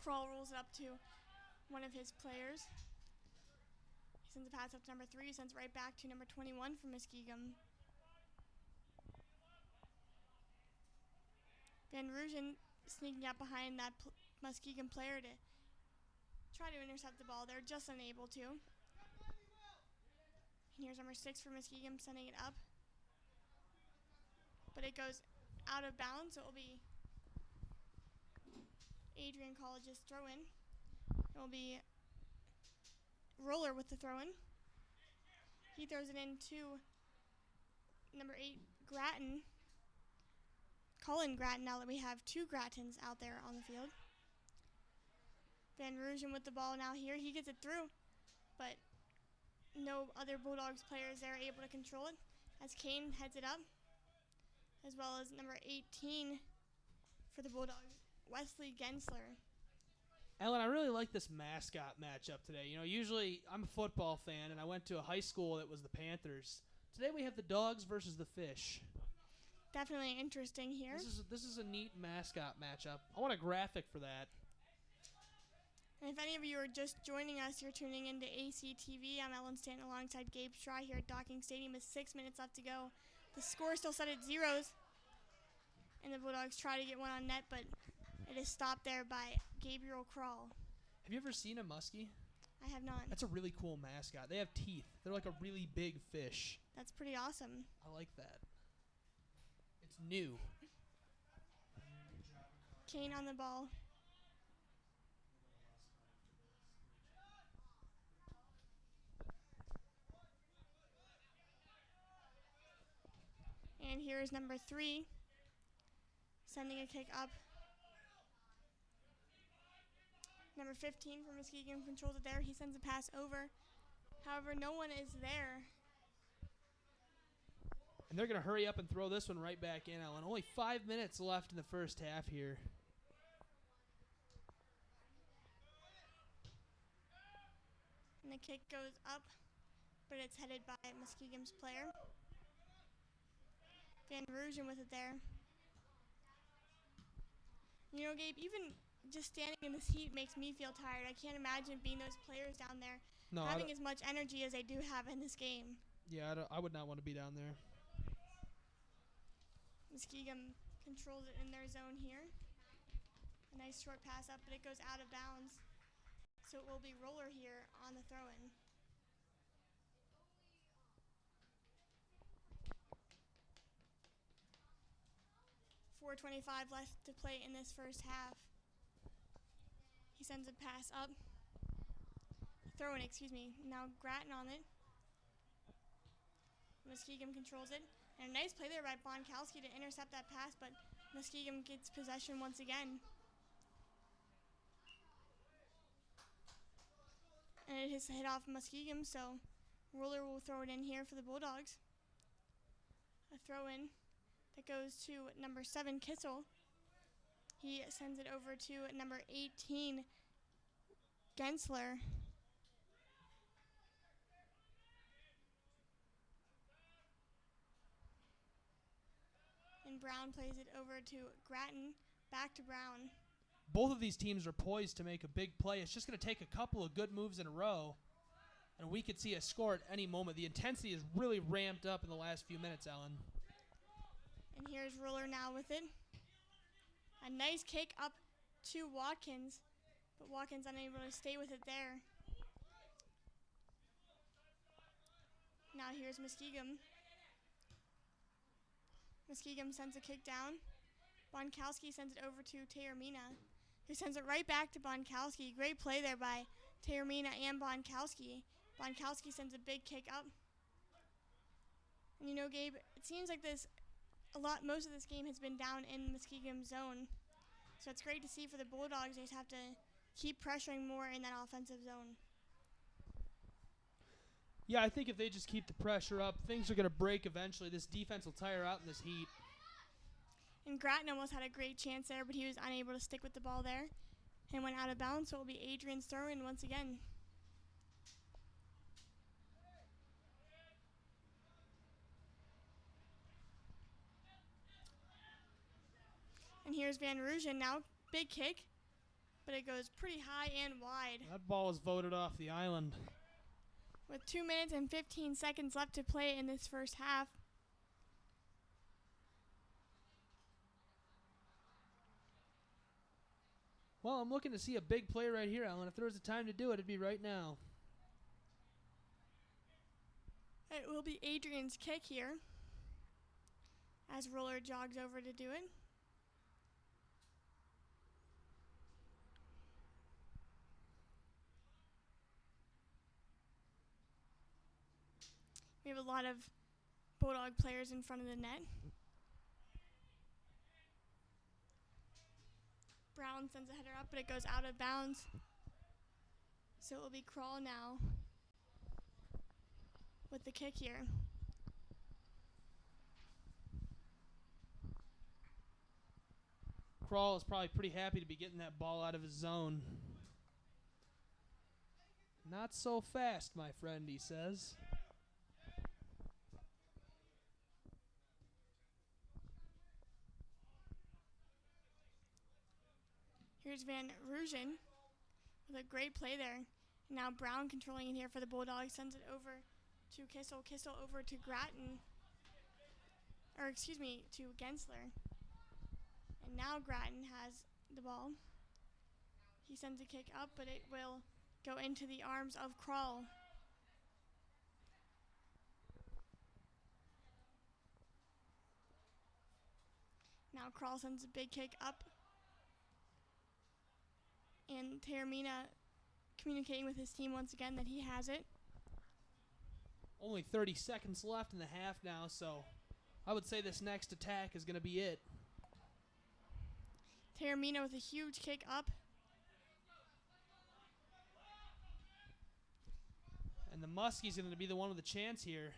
Kroll rolls it up to one of his players. He sends a pass up to number 3, sends it right back to number 21 for Muskingum. Van Rooyen sneaking up behind that Muskingum player to try to intercept the ball. They're just unable to. And here's number 6 for Muskingum sending it up. But it goes out of bounds, so it will be Adrian College's throw-in. It will be Roller with the throw-in. He throws it in to number 8, Grattan. Colin Grattan, now that we have 2 Grattans out there on the field. Van Rooyen with the ball now here. He gets it through, but no other Bulldogs players there able to control it as Kane heads it up, as well as number 18 for the Bulldogs, Wesley Gensler. Ellen, I really like this mascot matchup today. You know, usually I'm a football fan, and I went to a high school that was the Panthers. Today we have the Dogs versus the Fish. Definitely interesting here. This is a neat mascot matchup. I want a graphic for that. And if any of you are just joining us, you're tuning into ACTV. I'm Ellen Stanton alongside Gabe Stry here at Docking Stadium with 6 minutes left to go. The score is still set at 0s, and the Bulldogs try to get one on net, but it is stopped there by Gabriel Kroll. Have you ever seen a muskie? I have not. That's a really cool mascot. They have teeth. They're like a really big fish. That's pretty awesome. I like that. It's new. Kane on the ball. And here is number 3, sending a kick up. Number 15 for Muskingum controls it there. He sends a pass over. However, no one is there. And they're going to hurry up and throw this one right back in, Ellen. Only 5 minutes left in the first half here. And the kick goes up, but it's headed by Muskingum's player. Van Rooyen with it there. You know, Gabe, even just standing in this heat makes me feel tired. I can't imagine being those players down there, having as much energy as they do have in this game. Yeah, I would not want to be down there. Muskingum controls it in their zone here. A nice short pass up, but it goes out of bounds. So it will be Roller here on the throw-in. 4:25 left to play in this first half. He sends a pass up. Throw-in, excuse me. Now Grattan on it. Muskingum controls it. And a nice play there by Bonkowski to intercept that pass, but Muskingum gets possession once again. his hit off Muskingum, so Ruler will throw it in here for the Bulldogs. A throw in that goes to number 7, Kissel. He sends it over to number 18, Gensler. And Brown plays it over to Grattan. Back to Brown. Both of these teams are poised to make a big play. It's just going to take a couple of good moves in a row, and we could see a score at any moment. The intensity is really ramped up in the last few minutes, Ellen. And here's Ruler now with it. A nice kick up to Watkins, but Watkins unable to stay with it there. Now here's Muskingum. Muskingum sends a kick down. Bonkowski sends it over to Taormina, who sends it right back to Bonkowski. Great play there by Taormina and Bonkowski. Bonkowski sends a big kick up. And you know, Gabe, it seems like most of this game has been down in Muskingum's zone. So it's great to see for the Bulldogs. They just have to keep pressuring more in that offensive zone. Yeah, I think if they just keep the pressure up, things are going to break eventually. This defense will tire out in this heat. And Grattan almost had a great chance there, but he was unable to stick with the ball there and went out of bounds, so it will be Adrian's throw in once again. And here's Van Rooyen now. Big kick, but it goes pretty high and wide. That ball is voted off the island. With 2 minutes and 15 seconds left to play in this first half. Well, I'm looking to see a big play right here, Ellen. If there was a time to do it, it'd be right now. It will be Adrian's kick here as Ruler jogs over to do it. We have a lot of Bulldog players in front of the net. Brown sends a header up, but it goes out of bounds. So it will be Crawl now with the kick here. Crawl is probably pretty happy to be getting that ball out of his zone. Not so fast, my friend, he says. Here's Van Rooyen with a great play there. Now Brown controlling it here for the Bulldogs. Sends it over to Kissel. Kissel over to Grattan. Or excuse me, to Gensler. And now Grattan has the ball. He sends a kick up, but it will go into the arms of Crawl. Now Crawl sends a big kick up. And Taormina communicating with his team once again that he has it. Only 30 seconds left in the half now, so I would say this next attack is going to be it. Taormina with a huge kick up. And the Muskie's going to be the one with a chance here.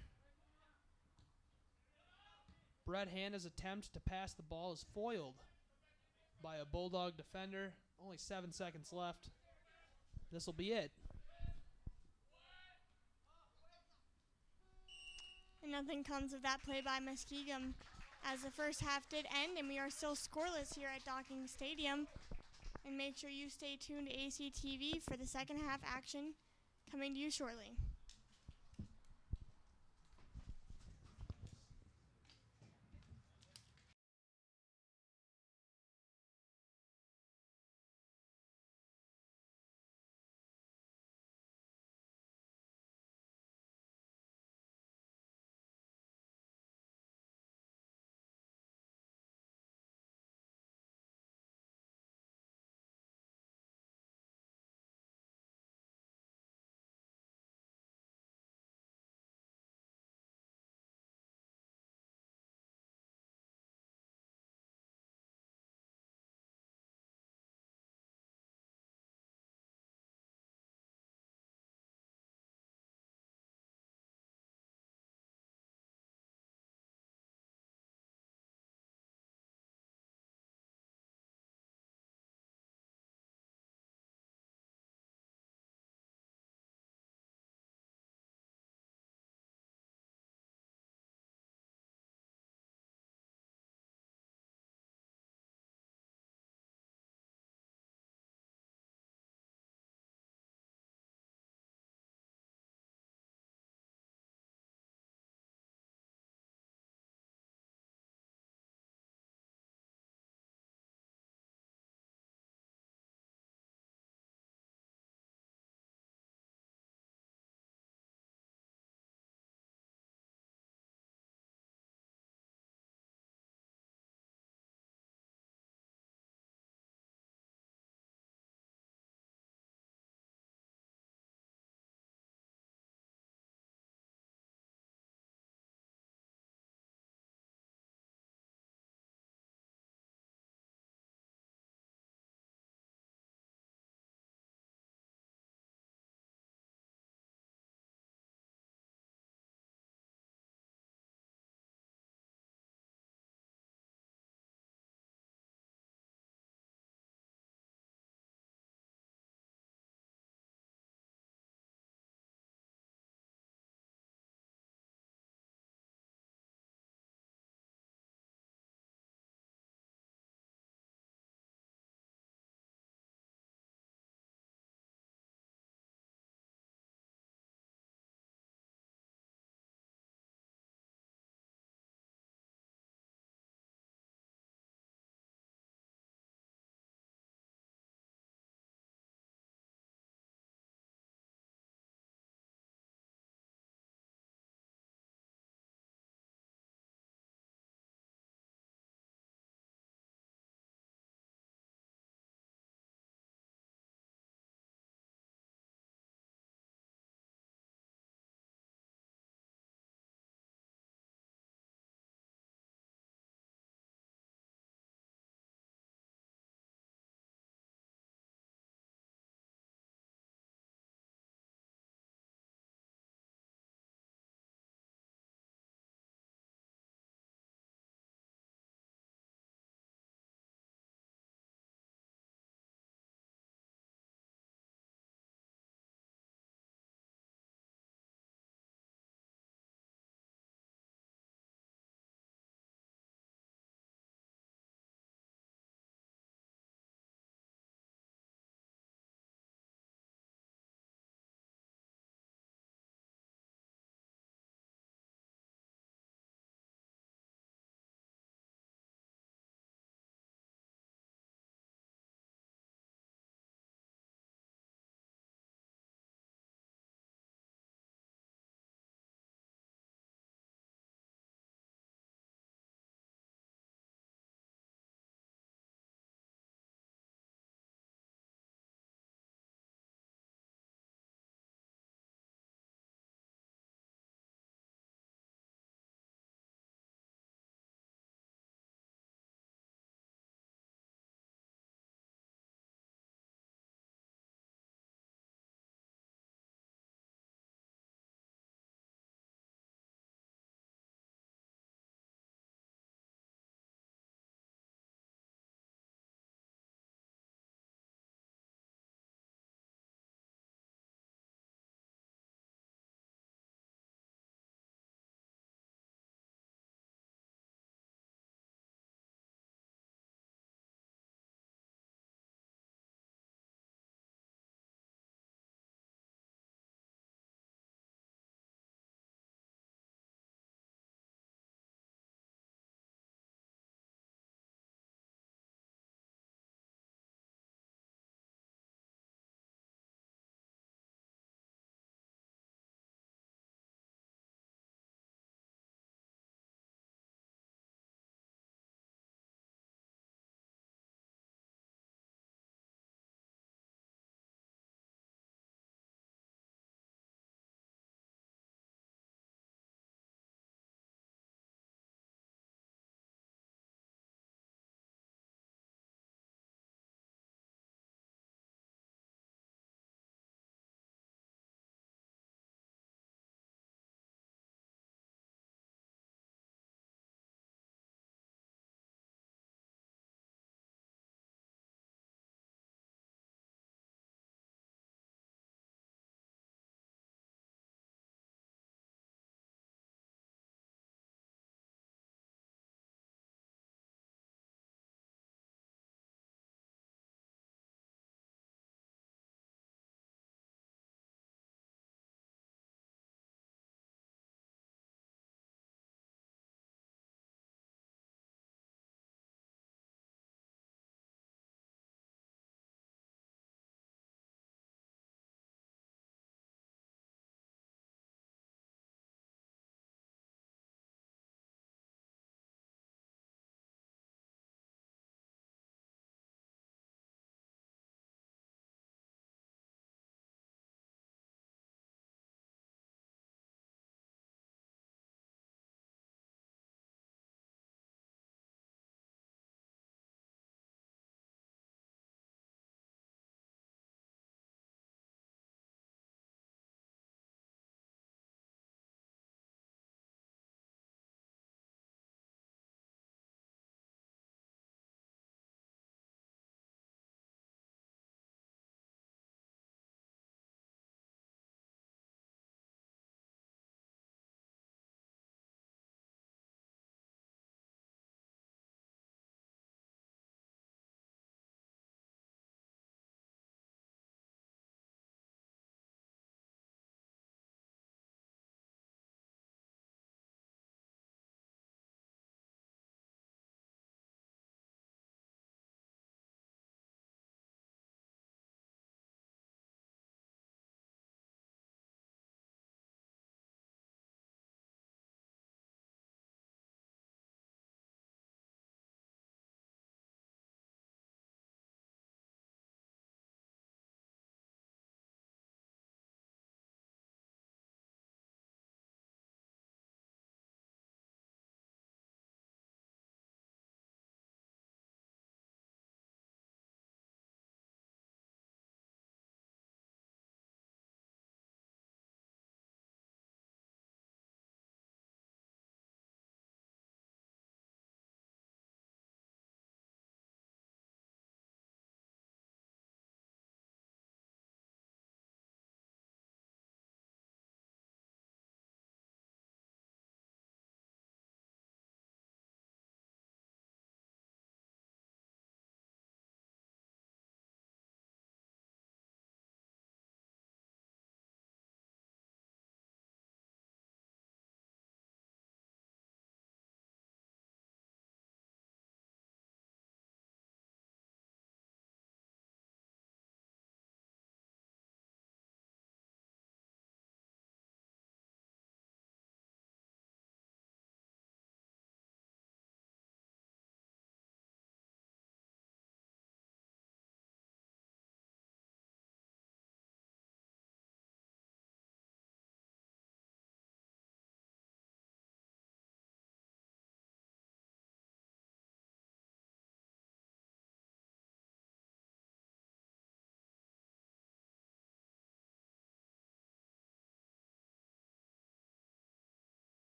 Brett Hanna's attempt to pass the ball is foiled by a Bulldog defender. Only 7 seconds left. This will be it. And nothing comes of that play by Muskingum as the first half did end, and we are still scoreless here at Docking Stadium. And make sure you stay tuned to ACTV for the second half action coming to you shortly.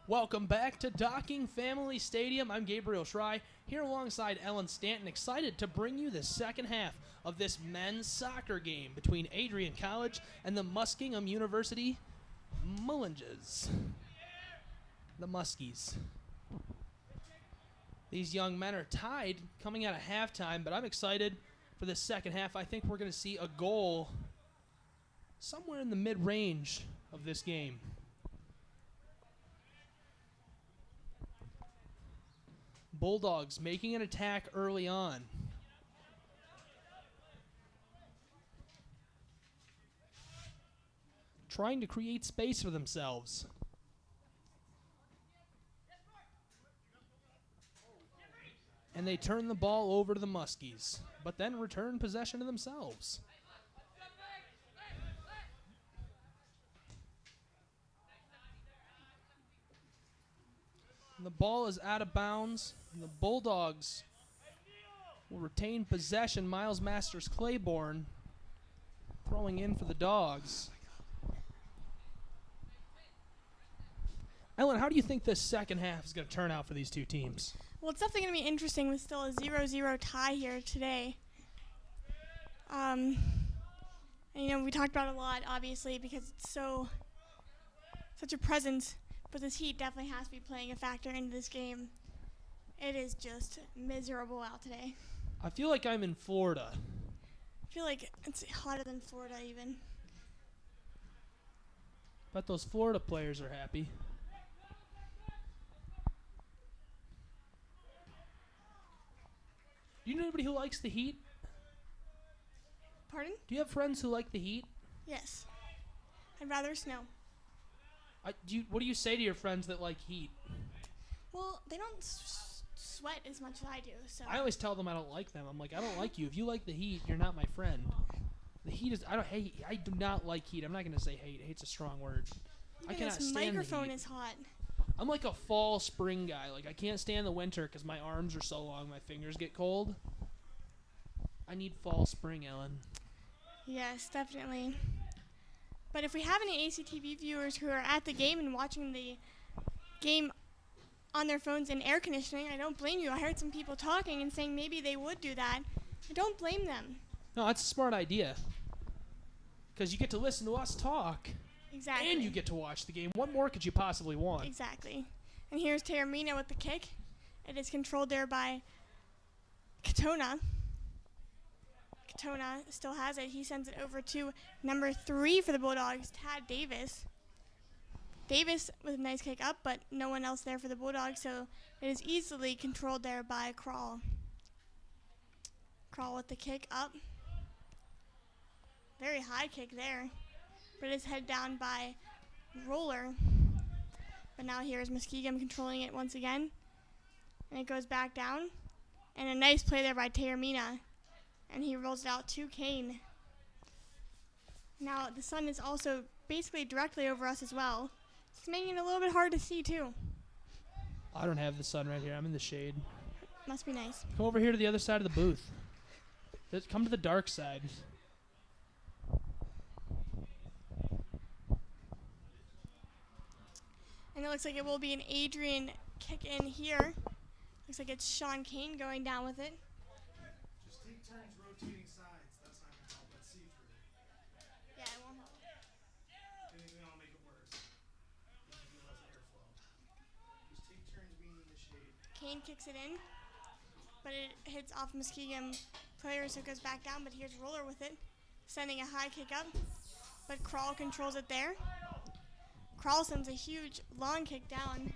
Welcome back to Docking Family Stadium. I'm Gabriel Schrei, here alongside Ellen Stanton, excited to bring you the second half of this men's soccer game between Adrian College and the Muskingum University Mullinges. The Muskies. These young men are tied coming out of halftime, but I'm excited for the second half. I think we're going to see a goal somewhere in the mid-range of this game. Bulldogs making an attack early on. Trying to create space for themselves. And they turn the ball over to the Muskies, but then return possession to themselves. And the ball is out of bounds. And the Bulldogs will retain possession. Miles Masters Claiborne throwing in for the Dogs. Ellen, how do you think this second half is going to turn out for these two teams? Well, it's definitely going to be interesting with still a 0-0 tie here today. And, we talked about it a lot, obviously, because it's such a presence. But this heat definitely has to be playing a factor into this game. It is just miserable out today. I feel like I'm in Florida. I feel like it's hotter than Florida even. Bet those Florida players are happy. Do you know anybody who likes the heat? Pardon? Do you have friends who like the heat? Yes. I'd rather snow. What do you say to your friends that like heat? Well, they don't sweat as much as I do, so. I always tell them I don't like them. I'm like, I don't like you. If you like the heat, you're not my friend. The heat is. I do not like heat. I'm not gonna say hate. Hate's a strong word. I cannot stand the heat. This microphone is hot. I'm like a fall spring guy. Like I can't stand the winter because my arms are so long, my fingers get cold. I need fall spring, Ellen. Yes, definitely. But if we have any ACTV viewers who are at the game and watching the game on their phones in air conditioning, I don't blame you. I heard some people talking and saying maybe they would do that. I don't blame them. No, that's a smart idea. Because you get to listen to us talk. Exactly. And you get to watch the game. What more could you possibly want? Exactly. And here's Taramina with the kick. It is controlled there by Katona. Katona still has it. He sends it over to number 3 for the Bulldogs, Tad Davis. Davis with a nice kick up, but no one else there for the Bulldogs, so it is easily controlled there by Crawl. Crawl with the kick up. Very high kick there, but it's head down by Roller. But now here's Muskingum controlling it once again, and it goes back down. And a nice play there by Taramina, and he rolls it out to Kane. Now the sun is also basically directly over us as well. It's making it a little bit hard to see too. I don't have the sun right here. I'm in the shade. Must be nice. Come over here to the other side of the booth. Come to the dark side. And it looks like it will be an Adrian kick in here. Looks like it's Sean Kane going down with it. Just take turns rotating sides. That's not going to help. Let's see through. Yeah, it won't help. If anything, that'll make it worse. You can feel less airflow. Just take turns being in the shade. Kane kicks it in, but it hits off Muskingum player, so it goes back down. But here's Roller with it, sending a high kick up, but Crawl controls it there. Crawl sends a huge long kick down.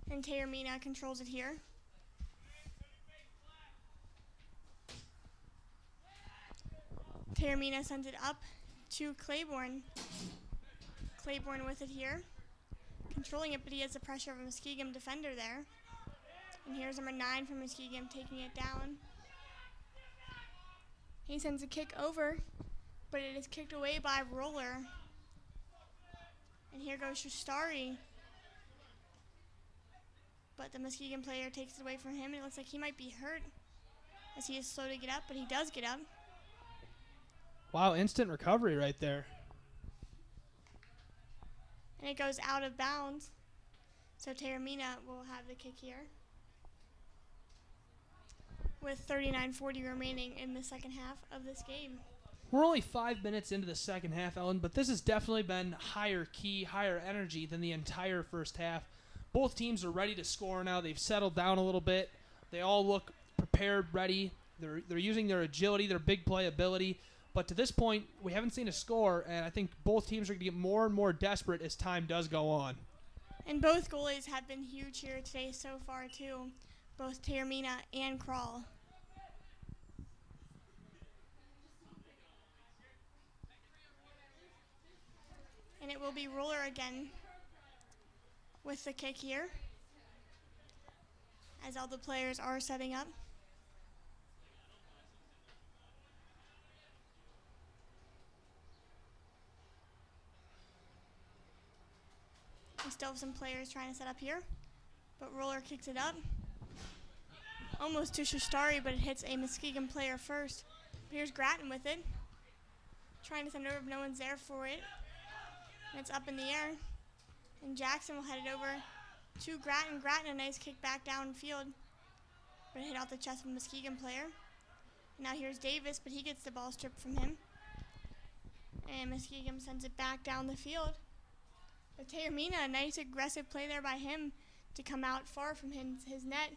And Taramina controls it here. Taramina sends it up to Claiborne. Claiborne with it here. Controlling it, but he has the pressure of a Muskingum defender there. And here's number 9 from Muskingum taking it down. He sends a kick over, but it is kicked away by Roller. And here goes Shastari. But the Muskingum player takes it away from him, and it looks like he might be hurt as he is slow to get up, but he does get up. Wow, instant recovery right there. And it goes out of bounds. So Taormina will have the kick here. With 39:40 remaining in the second half of this game. We're only 5 minutes into the second half, Ellen, but this has definitely been higher key, higher energy than the entire first half. Both teams are ready to score now. They've settled down a little bit. They all look prepared, ready. They're using their agility, their big play ability. But to this point, we haven't seen a score, and I think both teams are going to get more and more desperate as time does go on. And both goalies have been huge here today so far, too. Both Taormina and Crawl. And it will be Roller again with the kick here, as all the players are setting up. We still have some players trying to set up here, but Roller kicks it up. Almost to Shastari, but it hits a Muskingum player first. But here's Grattan with it, trying to send it over, but no one's there for it. And it's up in the air. And Jackson will head it over to Grattan. Grattan, a nice kick back downfield, but it hit off the chest of a Muskingum player. And now here's Davis, but he gets the ball stripped from him. And Muskingum sends it back down the field. But Taormina, a nice aggressive play there by him to come out far from his net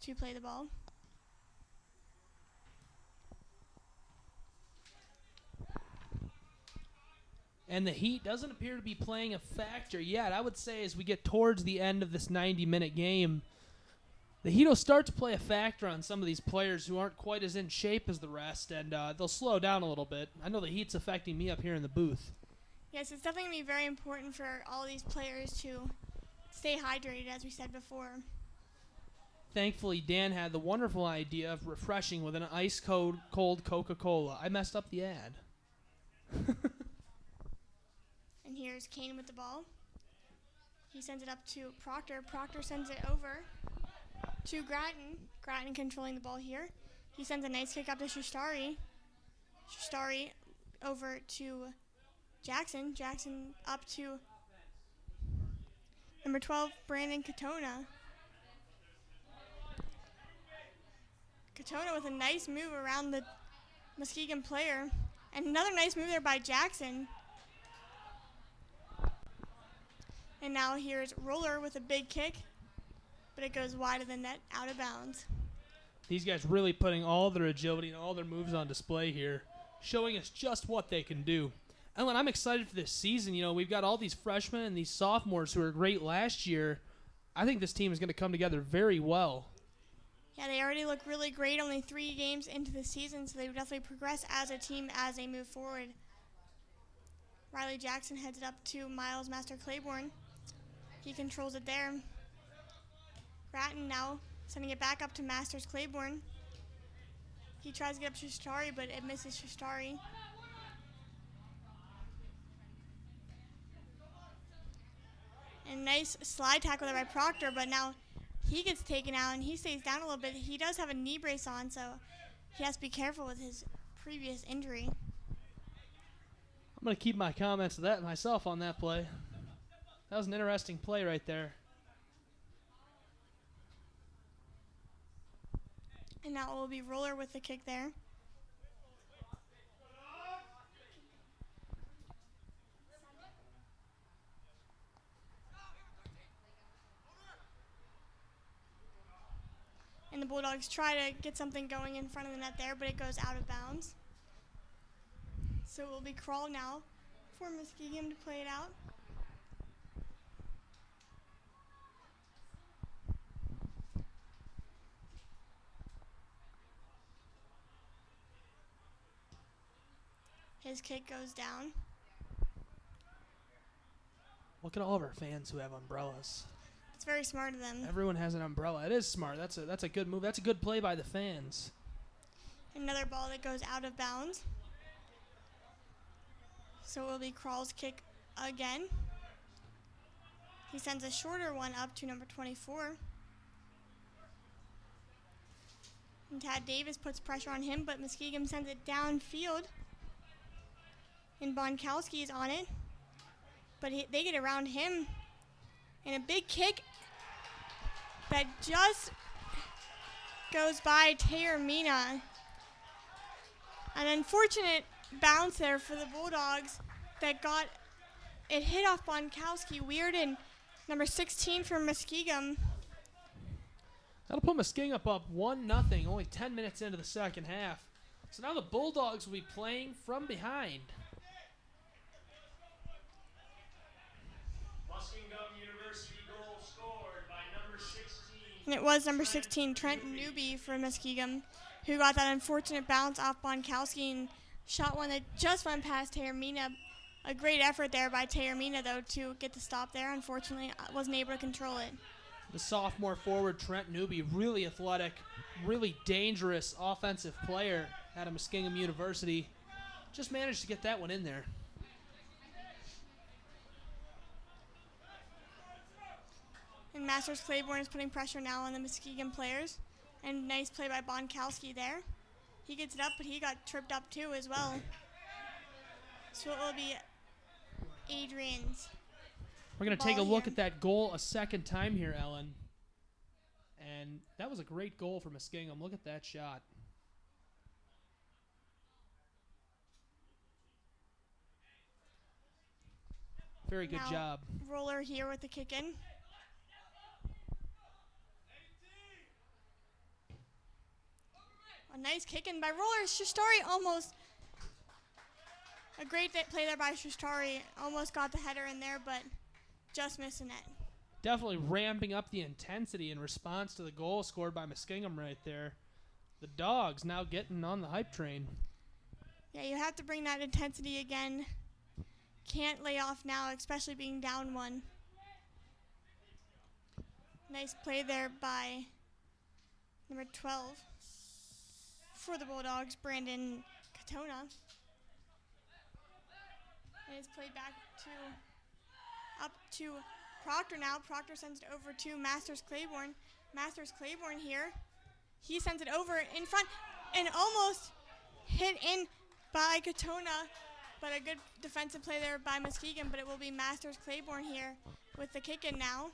to play the ball. And the heat doesn't appear to be playing a factor yet. I would say as we get towards the end of this 90-minute game, the heat will start to play a factor on some of these players who aren't quite as in shape as the rest, and they'll slow down a little bit. I know the heat's affecting me up here in the booth. Yes, it's definitely going to be very important for all these players to stay hydrated, as we said before. Thankfully, Dan had the wonderful idea of refreshing with an ice-cold Coca-Cola. I messed up the ad. And here's Kane with the ball. He sends it up to Proctor. Proctor sends it over to Grattan. Grattan controlling the ball here. He sends a nice kick up to Shastari. Shastari over to Jackson. Jackson up to number 12, Brandon Katona. Katona with a nice move around the Muskingum player. And another nice move there by Jackson. And now here's Roller with a big kick, but it goes wide of the net, out of bounds. These guys really putting all their agility and all their moves on display here, showing us just what they can do. Ellen, I'm excited for this season. You know, we've got all these freshmen and these sophomores who were great last year. I think this team is going to come together very well. Yeah, they already look really great, only 3 games into the season, so they would definitely progress as a team as they move forward. Riley Jackson heads it up to Miles Master Claiborne. He controls it there. Grattan now sending it back up to Masters Claiborne. He tries to get up to Shastari, but it misses Shastari. And nice slide tackle there by Proctor, but now he gets taken out and he stays down a little bit. He does have a knee brace on, so he has to be careful with his previous injury. I'm going to keep my comments to that myself on that play. That was an interesting play right there. And now it will be Roller with the kick there. And the Bulldogs try to get something going in front of the net there, but it goes out of bounds. So it will be Crawl now for Muskingum to play it out. His kick goes down. Look at all of our fans who have umbrellas. It's very smart of them. Everyone has an umbrella. It is smart. That's a good move. That's a good play by the fans. Another ball that goes out of bounds. So it will be Crawl's kick again. He sends a shorter one up to number 24. And Tad Davis puts pressure on him, but Muskingum sends it downfield. And Bonkowski is on it. But they get around him. And a big kick that just goes by Taormina. An unfortunate bounce there for the Bulldogs that got it hit off Bonkowski. Weird, and number 16 for Muskingum. That'll put Muskingum up 1-0, only 10 minutes into the second half. So now the Bulldogs will be playing from behind. Muskingum University goal scored by number 16. And it was number 16, Trent Newby for Muskingum, who got that unfortunate bounce off Bonkowski and shot one that just went past Taormina. A great effort there by Taormina, though, to get the stop there. Unfortunately, wasn't able to control it. The sophomore forward, Trent Newby, really athletic, really dangerous offensive player out of Muskingum University. Just managed to get that one in there. And Masters Claiborne is putting pressure now on the Muskingum players. And nice play by Bonkowski there. He gets it up, but he got tripped up too as well. So it will be Adrian's. We're going to take a ball look here. at that goal a second time here, Ellen. And that was a great goal for Muskingum. Look at that shot. Very good Now, job. Roller here with the kick in. A nice kick in by Roller. Shustari almost. A great play there by Shustari. Almost got the header in there, but just missed the net. Definitely ramping up the intensity in response to the goal scored by Muskingum right there. The Dogs now getting on the hype train. Yeah, you have to bring that intensity again. Can't lay off now, especially being down one. Nice play there by number 12 for the Bulldogs, Brandon Katona. And it's played back up to Proctor now. Proctor sends it over to Masters Claiborne. Masters Claiborne here. He sends it over in front and almost hit in by Katona. But a good defensive play there by Muskingum, but it will be Masters Claiborne here with the kick in now.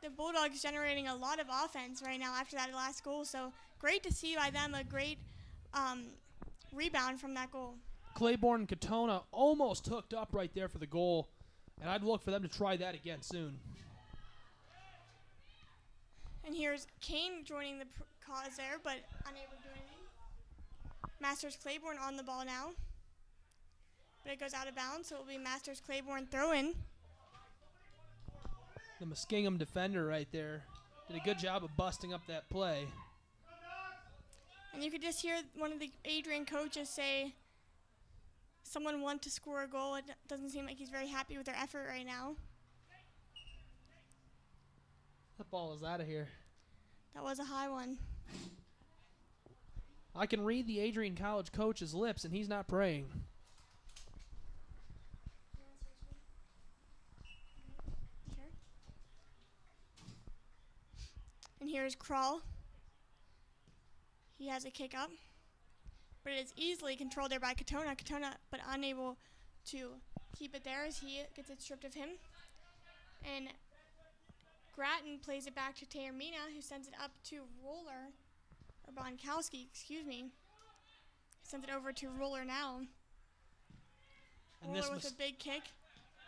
The Bulldogs generating a lot of offense right now after that last goal, so great to see by them, a great rebound from that goal. Claiborne and Katona almost hooked up right there for the goal, and I'd look for them to try that again soon. And here's Kane joining the cause there, but unable to do anything. Masters Claiborne on the ball now. But it goes out of bounds, so it will be Masters Claiborne throw-in. The Muskingum defender right there did a good job of busting up that play. And you could just hear one of the Adrian coaches say, someone want to score a goal. It doesn't seem like he's very happy with their effort right now. That ball is out of here. That was a high one. I can read the Adrian College coach's lips, and he's not praying. Sure. And here's Kroll. He has a kick up, but it is easily controlled there by Katona. Katona, but unable to keep it there as he gets it stripped of him. And Grattan plays it back to Taormina, who sends it up to Roller, or Bonkowski, excuse me. Sends it over to Roller now. And Roller with a big kick.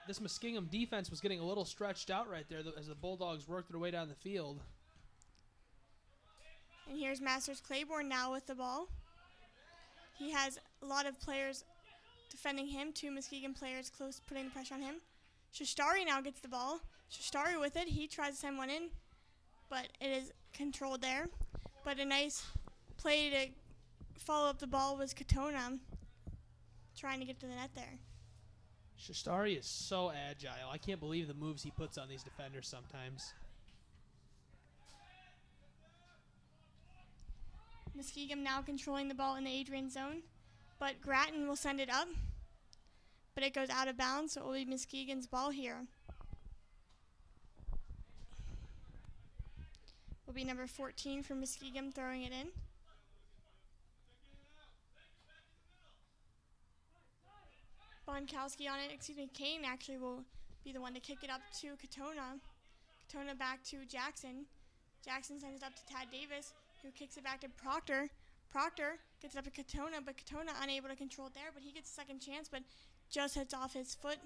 This Muskingum defense was getting a little stretched out right there as the Bulldogs worked their way down the field. And here's Masters Claiborne now with the ball. He has a lot of players defending him, 2 Muskingum players close, putting the pressure on him. Shustari now gets the ball. Shustari with it. He tries to send one in, but it is controlled there. But a nice play to follow up the ball was Katona trying to get to the net there. Shustari is so agile. I can't believe the moves he puts on these defenders sometimes. Muskingum now controlling the ball in the Adrian zone, but Grattan will send it up, but it goes out of bounds, so it will be Muskingum's ball here. Will be number 14 for Muskingum throwing it in. Bonkowski on it. Excuse me, Kane actually will be the one to kick it up to Katona. Katona back to Jackson. Jackson sends it up to Tad Davis, who kicks it back to Proctor. Proctor gets it up to Katona, but Katona unable to control it there, but he gets a second chance, but just hits off his foot.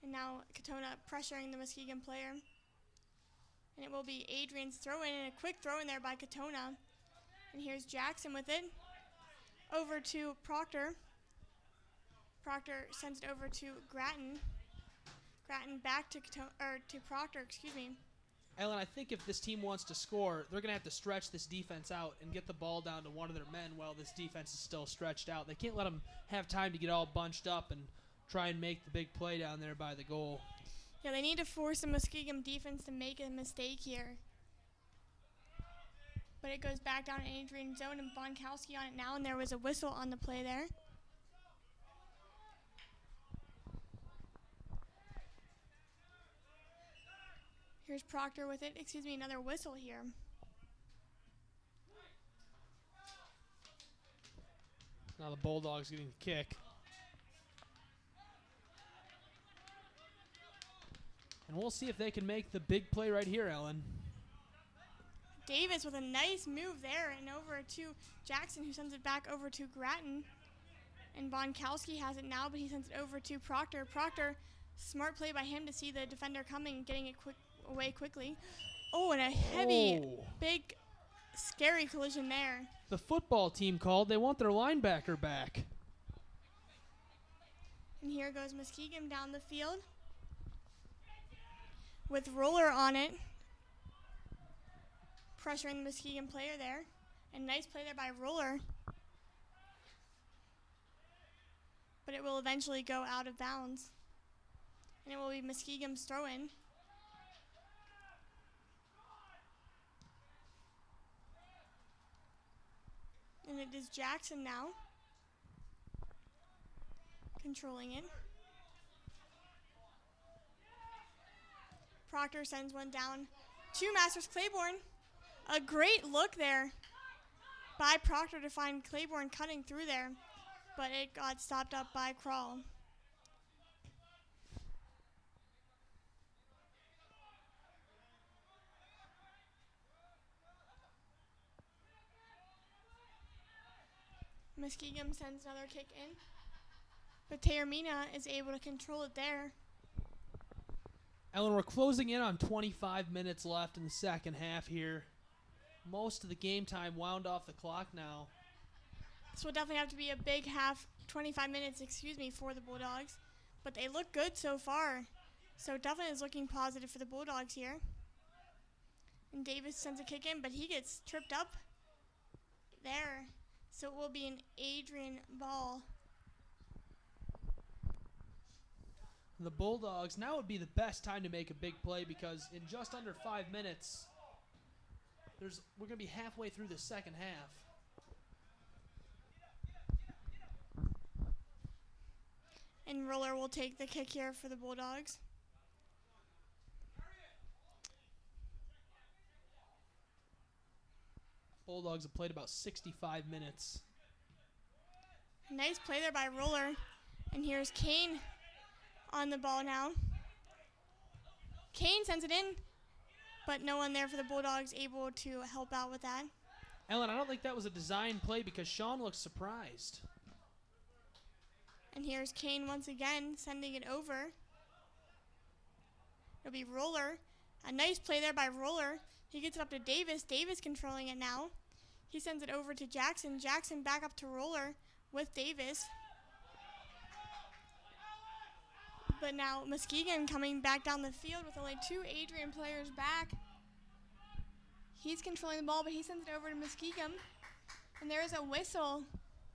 And now Katona pressuring the Muskingum player. And it will be Adrian's throw-in, and a quick throw-in there by Katona. And here's Jackson with it. Over to Proctor. Proctor sends it over to Grattan. Grattan back to Proctor, excuse me. Ellen, I think if this team wants to score, they're going to have to stretch this defense out and get the ball down to one of their men while this defense is still stretched out. They can't let them have time to get all bunched up and try and make the big play down there by the goal. Yeah, they need to force the Muskingum defense to make a mistake here. But it goes back down to Adrian's zone and Bonkowski on it now, and there was a whistle on the play there. Here's Proctor with it. Excuse me, another whistle here. Now the Bulldogs getting the kick. And we'll see if they can make the big play right here, Ellen. Davis with a nice move there and over to Jackson, who sends it back over to Grattan. And Bonkowski has it now, but he sends it over to Proctor. Proctor, smart play by him to see the defender coming, getting it away quickly. Oh, and a heavy, big, scary collision there. The football team called. They want their linebacker back. And here goes Muskingum down the field with Roller on it, pressuring the Muskingum player there. And nice play there by Roller. But it will eventually go out of bounds. And it will be Muskingum's throw-in. And it is Jackson now controlling it. Proctor sends one down to Masters Claiborne. A great look there by Proctor to find Claiborne cutting through there, but it got stopped up by Crawl. Muskingum sends another kick in, but Taormina is able to control it there. Ellen, we're closing in on 25 minutes left in the second half here. Most of the game time wound off the clock now. This will definitely have to be a big half, 25 minutes, for the Bulldogs. But they look good so far. So definitely is looking positive for the Bulldogs here. And Davis sends a kick in, but he gets tripped up there. So it will be an Adrian ball. The Bulldogs, now would be the best time to make a big play because in just under 5 minutes, we're going to be halfway through the second half. And Roller will take the kick here for the Bulldogs. Bulldogs have played about 65 minutes. Nice play there by Roller. And here's Kane on the ball now. Kane sends it in, but no one there for the Bulldogs able to help out with that. Ellen, I don't think that was a design play because Sean looks surprised. And here's Kane once again sending it over. It'll be Roller. A nice play there by Roller. He gets it up to Davis. Davis controlling it now. He sends it over to Jackson. Jackson back up to Roller with Davis. But now Muskingum coming back down the field with only 2 Adrian players back. He's controlling the ball, but he sends it over to Muskingum. And there is a whistle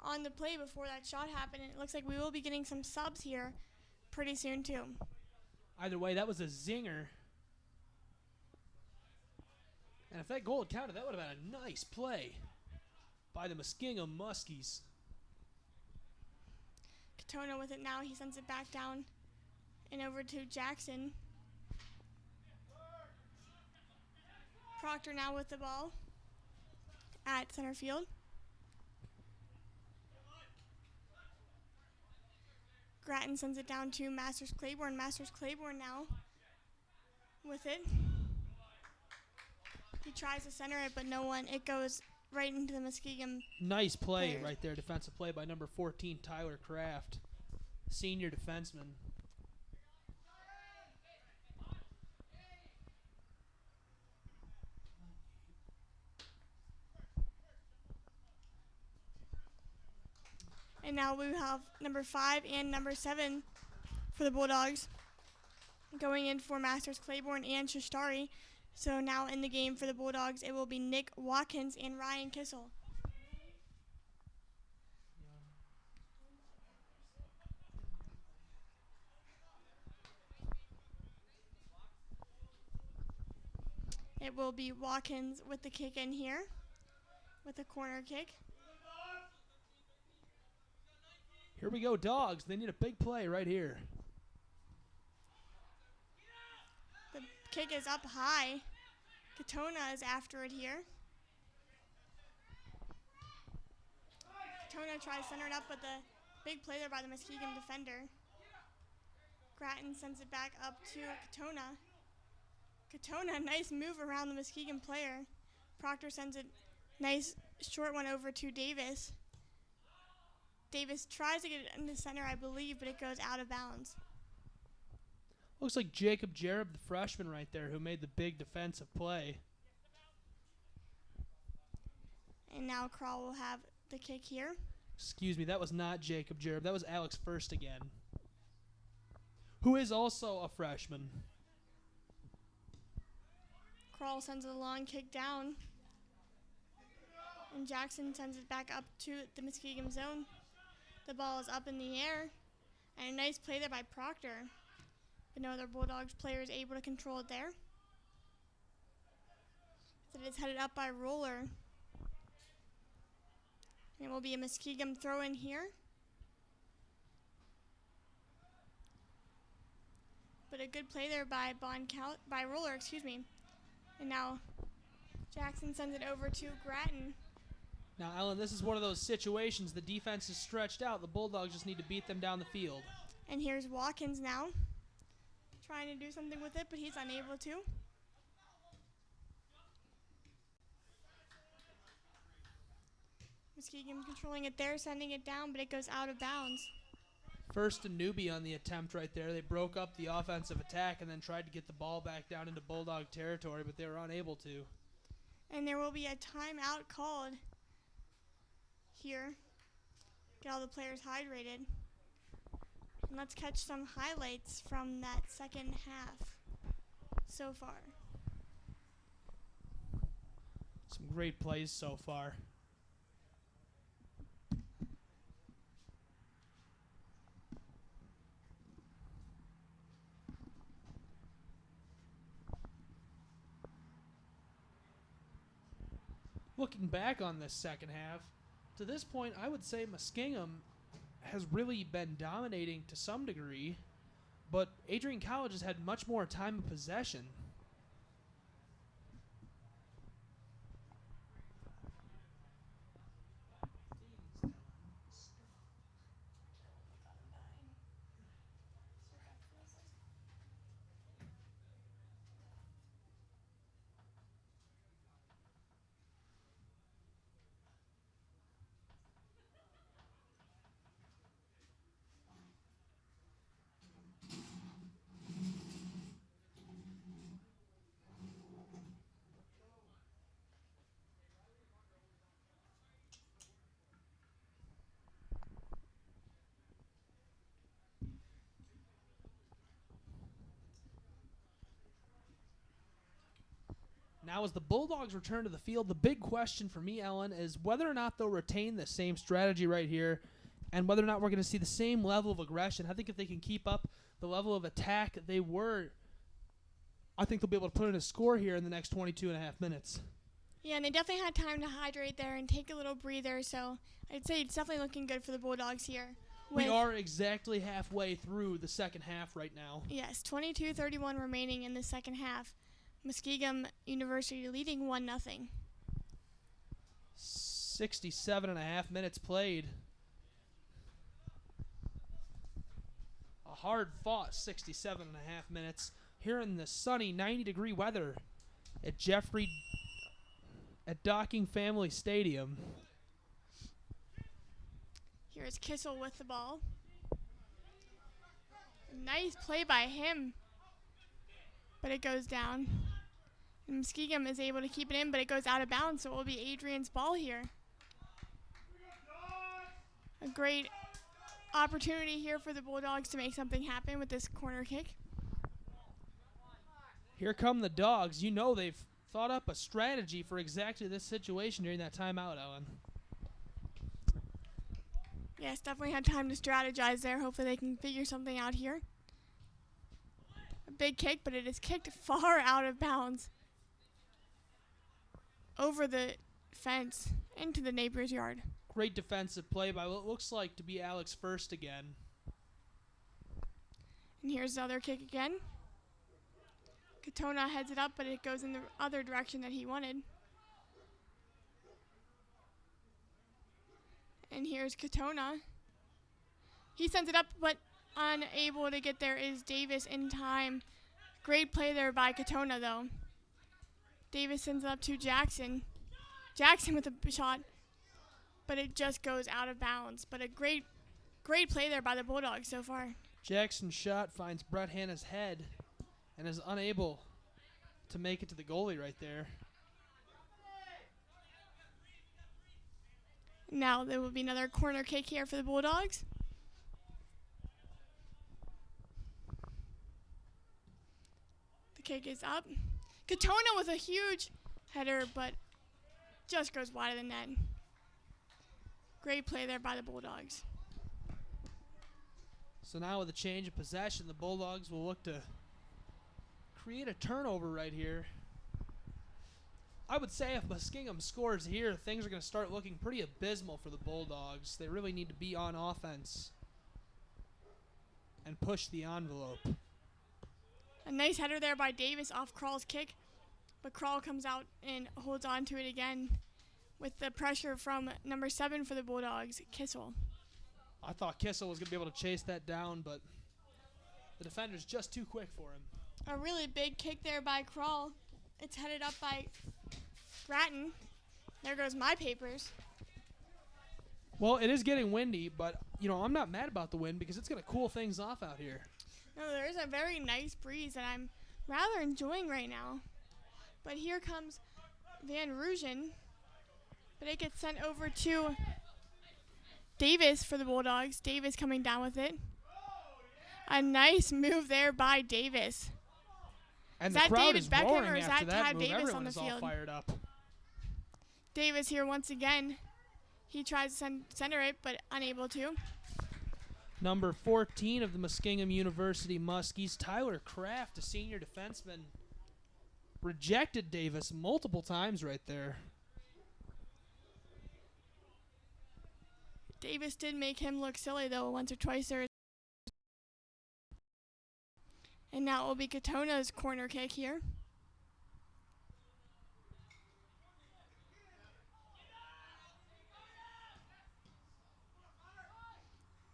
on the play before that shot happened. And it looks like we will be getting some subs here pretty soon too. Either way, that was a zinger. And if that goal had counted, that would have been a nice play by the Muskingum Muskies. Katona with it now. He sends it back down and over to Jackson. Proctor now with the ball at center field. Grattan sends it down to Masters Claiborne. Masters Claiborne now with it. He tries to center it, but no one. It goes right into the Muskingum. Nice play Player. right there. Defensive play by number 14, Tyler Kraft, senior defenseman. And now we have number 5 and number 7 for the Bulldogs going in for Masters Claiborne and Shishtari. So now in the game for the Bulldogs, it will be Nick Watkins and Ryan Kissel. It will be Watkins with the kick in here with a corner kick. Here we go, Dogs. They need a big play right here. The kick is up high. Katona is after it here. Katona tries to center it up, but the big play there by the Muskingum defender. Grattan sends it back up to Katona. Katona, nice move around the Muskingum player. Proctor sends it nice short one over to Davis. Davis tries to get it in the center, I believe, but it goes out of bounds. Looks like Jacob Jareb, the freshman right there, who made the big defensive play. And now Kral will have the kick here. Excuse me, that was not Jacob Jareb. That was Alex First again, who is also a freshman. Kral sends a long kick down. And Jackson sends it back up to the Muskingum zone. The ball is up in the air. And a nice play there by Proctor. But no other Bulldogs player is able to control it there. So it is headed up by Roller. And it will be a Muskingum throw in here. But a good play there by Roller, excuse me. And now Jackson sends it over to Grattan. Now, Ellen, this is one of those situations. The defense is stretched out. The Bulldogs just need to beat them down the field. And here's Watkins now, trying to do something with it, but he's unable to. Muskingum controlling it there, sending it down, but it goes out of bounds. First a newbie on the attempt right there. They broke up the offensive attack and then tried to get the ball back down into Bulldog territory, but they were unable to. And there will be a timeout called here. Get all the players hydrated. And let's catch some highlights from that second half so far. Some great plays so far. Looking back on this second half, to this point, I would say Muskingum has really been dominating to some degree, but Adrian College has had much more time of possession. Now, as the Bulldogs return to the field, the big question for me, Ellen, is whether or not they'll retain the same strategy right here and whether or not we're going to see the same level of aggression. I think if they can keep up the level of attack they were, I think they'll be able to put in a score here in the next 22 and a half minutes. Yeah, and they definitely had time to hydrate there and take a little breather, so I'd say it's definitely looking good for the Bulldogs here. We are exactly halfway through the second half right now. Yes, 22:31 remaining in the second half. Muskingum University leading 1-0. 67 and a half minutes played. A hard-fought 67.5 minutes here in the sunny 90-degree weather at Docking Family Stadium. Here's Kissel with the ball. Nice play by him, but it goes down. And Muskingum is able to keep it in, but it goes out of bounds, so it will be Adrian's ball here. A great opportunity here for the Bulldogs to make something happen with this corner kick. Here come the Dogs. You know they've thought up a strategy for exactly this situation during that timeout, Ellen. Yes, definitely had time to strategize there. Hopefully they can figure something out here. A big kick, but it is kicked far out of bounds. Over the fence, into the neighbor's yard. Great defensive play by what looks like to be Alex First again. And here's the other kick again. Katona heads it up, but it goes in the other direction that he wanted. And here's Katona. He sends it up, but unable to get there is Davis in time. Great play there by Katona, though. Davis sends it up to Jackson. Jackson with a shot, but it just goes out of bounds. But a great play there by the Bulldogs so far. Jackson's shot finds Brett Hanna's head and is unable to make it to the goalie right there. Now there will be another corner kick here for the Bulldogs. The kick is up. Katona with a huge header, but just goes wide of the net. Great play there by the Bulldogs. So now with a change of possession, the Bulldogs will look to create a turnover right here. I would say if Muskingum scores here, things are going to start looking pretty abysmal for the Bulldogs. They really need to be on offense and push the envelope. A nice header there by Davis off Krall's kick, but Krall comes out and holds on to it again with the pressure from number 7 for the Bulldogs, Kissel. I thought Kissel was going to be able to chase that down, but the defender's just too quick for him. A really big kick there by Krall. It's headed up by Grattan. There goes my papers. Well, it is getting windy, but, I'm not mad about the wind because it's going to cool things off out here. No, there is a very nice breeze that I'm rather enjoying right now. But here comes Van Rooyen. But it gets sent over to Davis for the Bulldogs. Davis coming down with it. A nice move there by Davis. And Is the that crowd David is Beckham roaring or is after that that Tad move. Davis Everyone on the is all field? fired up. Davis here once again. He tries to center it, but unable to. Number 14 of the Muskingum University Muskies, Tyler Kraft, a senior defenseman, rejected Davis multiple times right there. Davis did make him look silly, though, once or twice there. And now it will be Katona's corner kick here.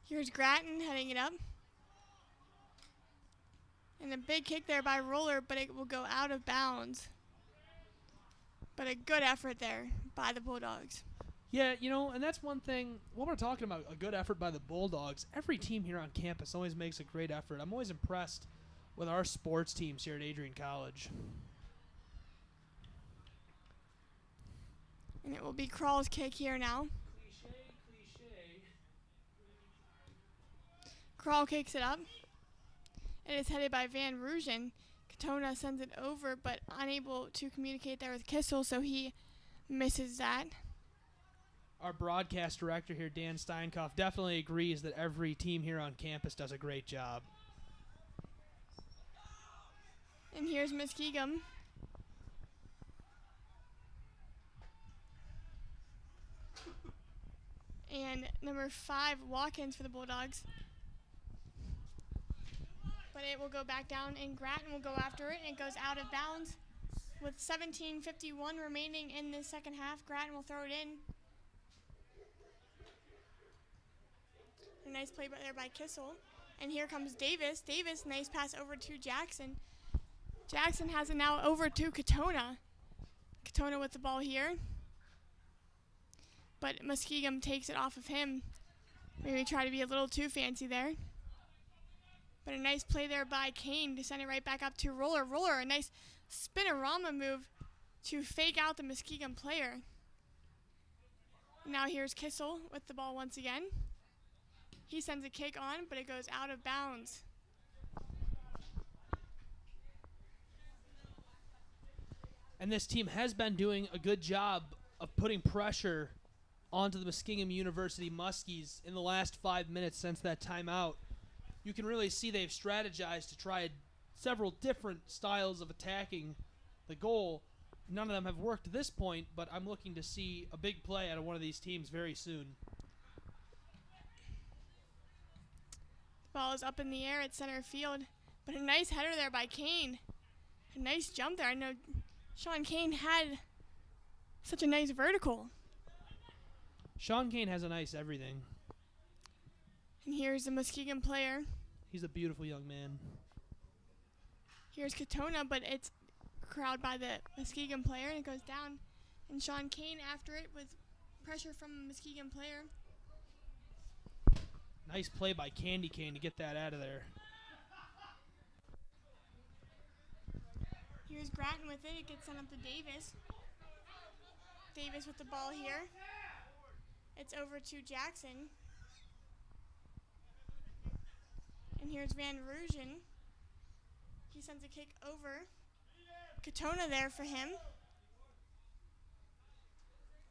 Here's Grattan heading it up. And a big kick there by Roller, but it will go out of bounds. But a good effort there by the Bulldogs. Yeah, and that's one thing. When we're talking about a good effort by the Bulldogs, every team here on campus always makes a great effort. I'm always impressed with our sports teams here at Adrian College. And it will be Krall's kick here now. Cliche. Krall kicks it up. It is headed by Van Rooyen. Katona sends it over, but unable to communicate there with Kissel, so he misses that. Our broadcast director here, Dan Steinkoff, definitely agrees that every team here on campus does a great job. And here's Muskingum. And number 5, Watkins for the Bulldogs. But it will go back down, and Grattan will go after it, and it goes out of bounds. With 17:51 remaining in the second half, Grattan will throw it in. A nice play there by Kissel. And here comes Davis. Davis, nice pass over to Jackson. Jackson has it now over to Katona. Katona with the ball here. But Muskingum takes it off of him. Maybe try to be a little too fancy there. But a nice play there by Kane to send it right back up to Roller. Roller, a nice spinorama move to fake out the Muskingum player. Now here's Kissel with the ball once again. He sends a kick on, but it goes out of bounds. And this team has been doing a good job of putting pressure onto the Muskingum University Muskies in the last 5 minutes since that timeout. You can really see they've strategized to try several different styles of attacking the goal. None of them have worked to this point, but I'm looking to see a big play out of one of these teams very soon. The ball is up in the air at center field, but a nice header there by Kane. A nice jump there. I know Sean Kane had such a nice vertical. Sean Kane has a nice everything. And here's the Muskingum player. He's a beautiful young man. Here's Katona, but it's crowd by the Muskingum player, and it goes down. And Sean Kane after it with pressure from the Muskingum player. Nice play by Candy Cane to get that out of there. Here's Grattan with it. It gets sent up to Davis. Davis with the ball here. It's over to Jackson. And here's Van Rooyen. He sends a kick over. Katona there for him.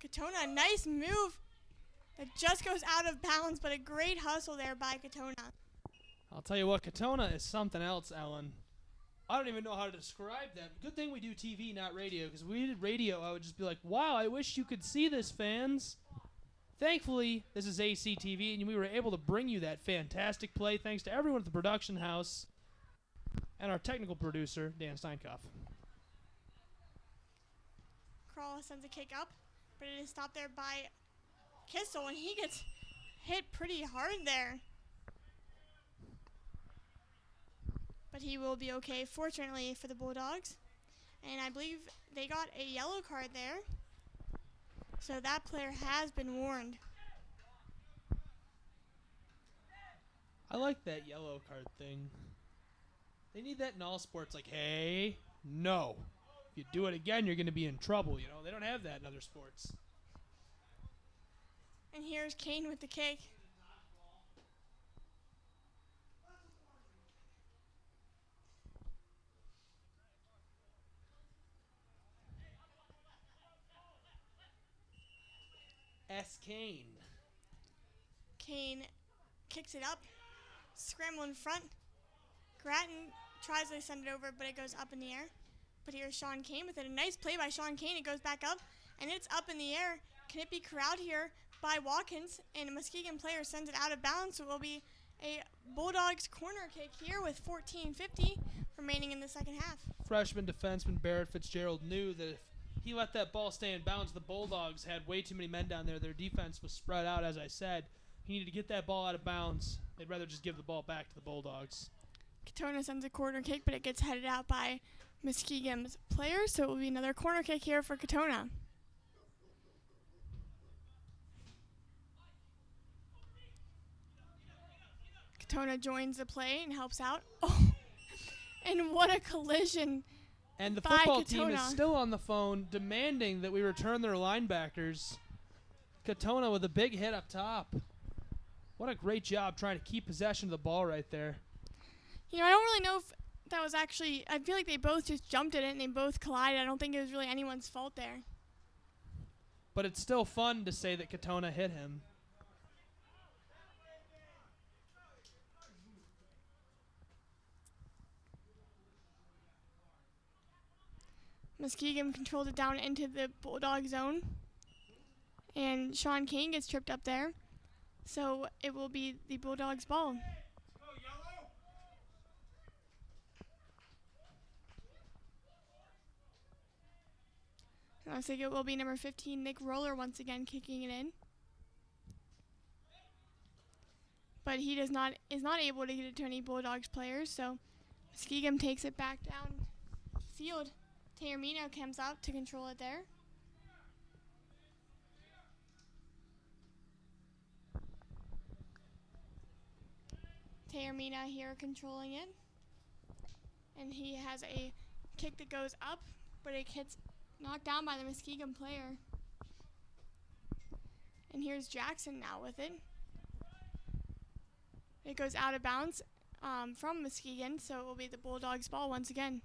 Katona, nice move. That just goes out of bounds, but a great hustle there by Katona. I'll tell you what, Katona is something else, Ellen. I don't even know how to describe that. Good thing we do TV, not radio, because if we did radio, I would just be like, wow, I wish you could see this, fans. Thankfully, this is ACTV, and we were able to bring you that fantastic play thanks to everyone at the production house and our technical producer, Dan Steinkoff. Crawl sends a kick up, but it is stopped there by Kissel, and he gets hit pretty hard there. But he will be okay, fortunately for the Bulldogs. And I believe they got a yellow card there. So that player has been warned. I like that yellow card thing. They need that in all sports. Like, hey, no. If you do it again, you're going to be in trouble. You know, they don't have that in other sports. And here's Kane with the kick. S. Kane. Kane kicks it up. Scramble in front. Grattan tries to send it over, but it goes up in the air. But here's Sean Kane with it. A nice play by Sean Kane. It goes back up, and it's up in the air. Can it be corralled here by Watkins? And a Muskingum player sends it out of bounds, so it will be a Bulldogs corner kick here with 14:50 remaining in the second half. Freshman defenseman Barrett Fitzgerald knew that if he let that ball stay in bounds, the Bulldogs had way too many men down there. Their defense was spread out, as I said. He needed to get that ball out of bounds. They'd rather just give the ball back to the Bulldogs. Katona sends a corner kick, but it gets headed out by Muskingum's players, so it will be another corner kick here for Katona. Katona joins the play and helps out. Oh, and what a collision. And the by football team is Katona. still on the phone demanding that we return their linebackers. Katona with a big hit up top. What a great job trying to keep possession of the ball right there. You know, I don't really know if that was actually, I feel like they both just jumped at it and they both collided. I don't think it was really anyone's fault there. But it's still fun to say that Katona hit him. Muskingum controlled it down into the Bulldog zone. And Sean Kane gets tripped up there. So it will be the Bulldogs' ball. And looks like it will be number 15, Nick Roller, once again kicking it in. but he is not able to get it to any Bulldogs players. So Muskingum takes it back down field. Taormino comes out to control it there. Taormino here controlling it. And he has a kick that goes up, but it gets knocked down by the Muskingum player. And here's Jackson now with it. It goes out of bounds from Muskingum, so it will be the Bulldogs' ball once again.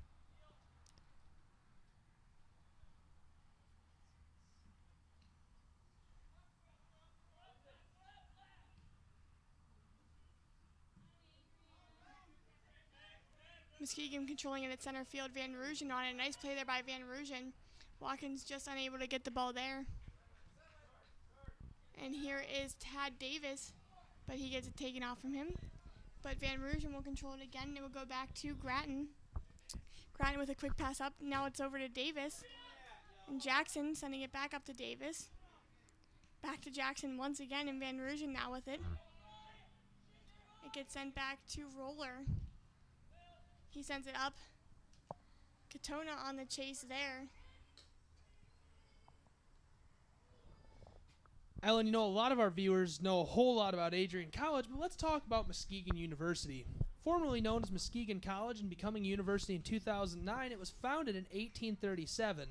Muskingum controlling it at center field. Van Rooyen on it. Nice play there by Van Rooyen. Watkins just unable to get the ball there. And here is Tad Davis, but he gets it taken off from him. But Van Rooyen will control it again. It will go back to Grattan. Grattan with a quick pass up. Now it's over to Davis. And Jackson sending it back up to Davis. Back to Jackson once again, and Van Rooyen now with it. It gets sent back to Roller. He sends it up. Katona on the chase there. Ellen, you know, a lot of our viewers know a whole lot about Adrian College, but let's talk about Muskegon University. Formerly known as Muskegon College and becoming a university in 2009, it was founded in 1837.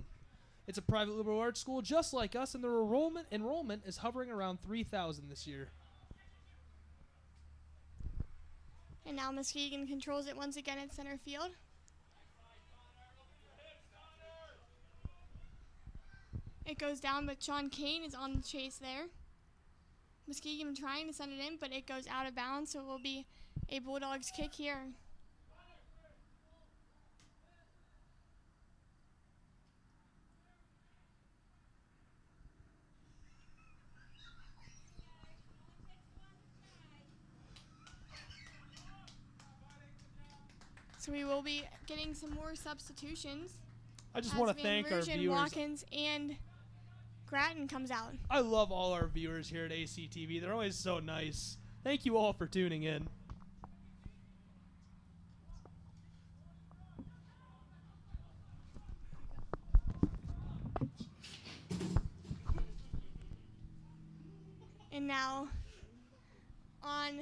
It's a private liberal arts school just like us, and their enrollment is hovering around 3,000 this year. And now Muskegon controls it once again at center field. It goes down, but Sean Kane is on the chase there. Muskingum trying to send it in, but it goes out of bounds, so it will be a Bulldogs kick here. So we will be getting some more substitutions. I just want to thank our viewers. Watkins and Grattan comes out. I love all our viewers here at ACTV. They're always so nice. Thank you all for tuning in. And now on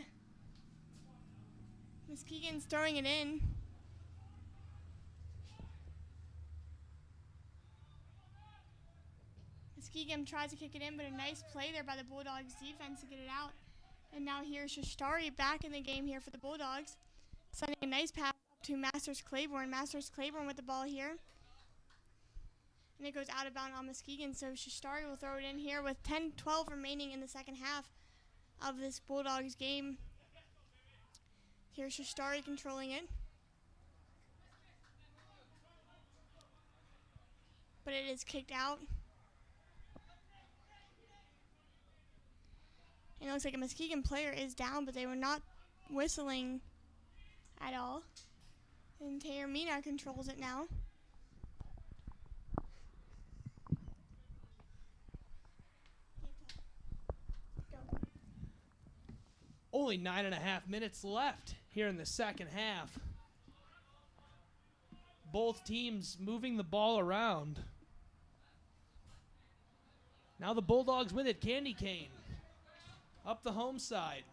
Muskegon's throwing it in. Muskingum tries to kick it in, but a nice play there by the Bulldogs defense to get it out. And now here's Shastari back in the game here for the Bulldogs. Sending a nice pass up to Masters Claiborne. Masters Claiborne with the ball here. And it goes out of bounds on Muskegon, so Shastari will throw it in here with 10-12 remaining in the second half of this Bulldogs game. Here's Shastari controlling it. But it is kicked out. And it looks like a Muskegon player is down, but they were not whistling at all. And Taormino controls it now. Only 9.5 minutes left here in the second half. Both teams moving the ball around. Now the Bulldogs win it. Candy Cane up the home side.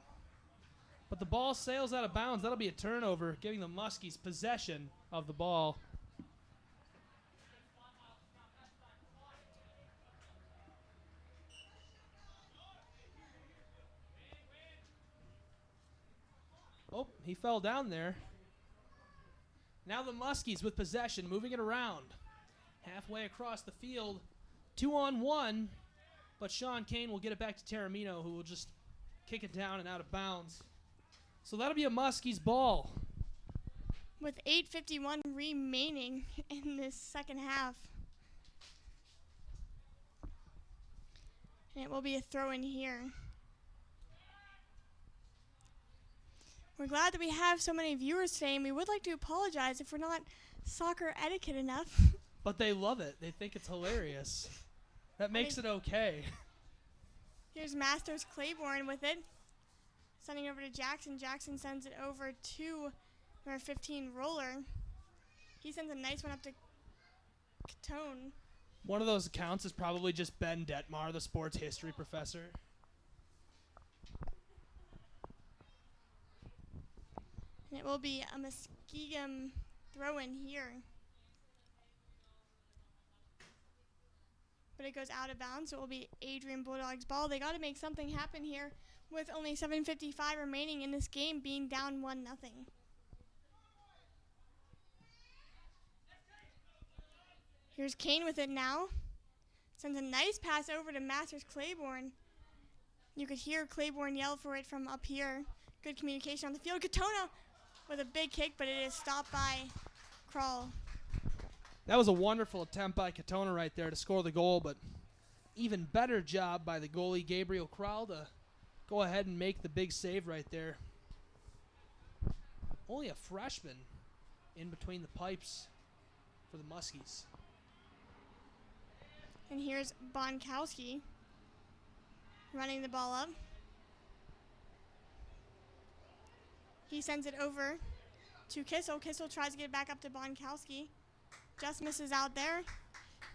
But the ball sails out of bounds. That'll be a turnover, giving the Muskies possession of the ball. Oh, he fell down there. Now the Muskies with possession, moving it around. Halfway across the field, 2-on-1. But Sean Kane will get it back to Taormino, who will just kick it down and out of bounds. So that'll be a Muskies ball. With 8:51 remaining in this second half. And it will be a throw in here. We're glad that we have so many viewers today, and we would like to apologize if we're not soccer etiquette enough. But they love it. They think it's hilarious. That makes it okay. Here's Masters Claiborne with it. Sending over to Jackson. Jackson sends it over to number 15, Roller. He sends a nice one up to Catone. One of those accounts is probably just Ben Detmar, the sports history professor. And it will be a Muskingum throw-in here. But it goes out of bounds, so it will be Adrian Bulldogs ball. They got to make something happen here with only 7:55 remaining in this game, being down 1-0. Here's Kane with it now. Sends a nice pass over to Masters Claiborne. You could hear Claiborne yell for it from up here. Good communication on the field. Katona with a big kick, but it is stopped by Kral. That was a wonderful attempt by Katona right there to score the goal, but even better job by the goalie, Gabriel Kral, to go ahead and make the big save right there. Only a freshman in between the pipes for the Muskies. And here's Bonkowski running the ball up. He sends it over to Kissel. Kissel tries to get it back up to Bonkowski. Just misses out there.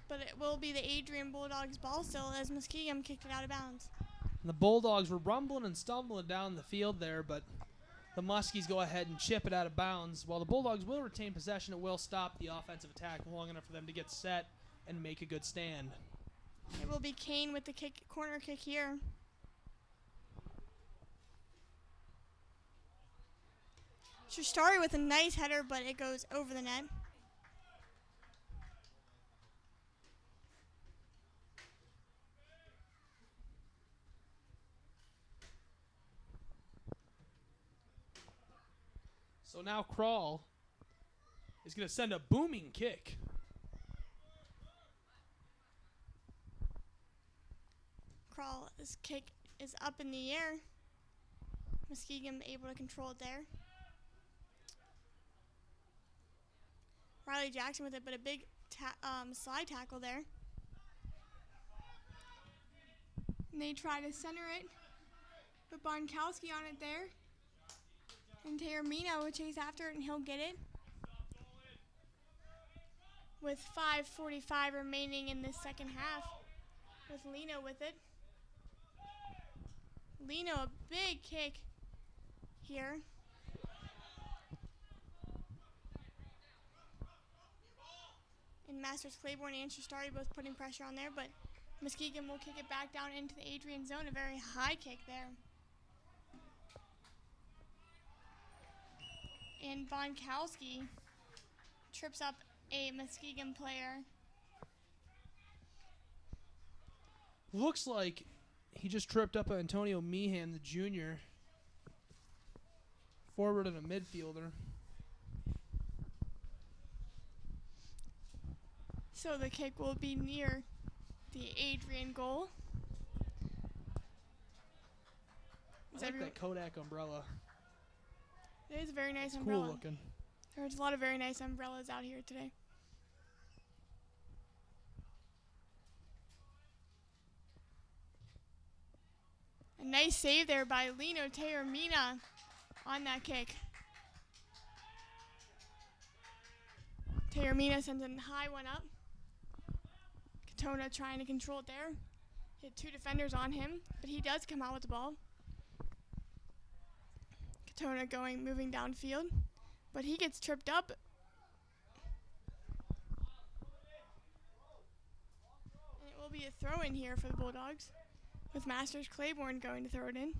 But it will be the Adrian Bulldogs ball still as Muskingum kicked it out of bounds. And the Bulldogs were rumbling and stumbling down the field there, but the Muskies go ahead and chip it out of bounds. While the Bulldogs will retain possession, it will stop the offensive attack long enough for them to get set and make a good stand. It will be Kane with the corner kick here. Shrestari with a nice header, but it goes over the net. So now Kral is going to send a booming kick. Krawl's kick is up in the air. Muskingum able to control it there. Riley Jackson with it, but a big slide tackle there. And they try to center it, but Bonkowski on it there. And Taormina will chase after it, and he'll get it. With 5:45 remaining in this second half, with Lino with it. Lino, a big kick here. And Masters Claiborne and Shrestari both putting pressure on there, but Muskingum will kick it back down into the Adrian zone. A very high kick there. And Bonkowski trips up a Muskingum player. Looks like he just tripped up Antonio Meehan, the junior. Forward and a midfielder. So the kick will be near the Adrian goal. I like that Kodak umbrella. It is a very nice It's umbrella. cool looking. There's a lot of very nice umbrellas out here today. A nice save there by Lino Taormina on that kick. Taormina sends a high one up. Katona trying to control it there. Hit two defenders on him, but he does come out with the ball. Katona moving downfield, but he gets tripped up. And it will be a throw in here for the Bulldogs, with Masters Claiborne going to throw it in.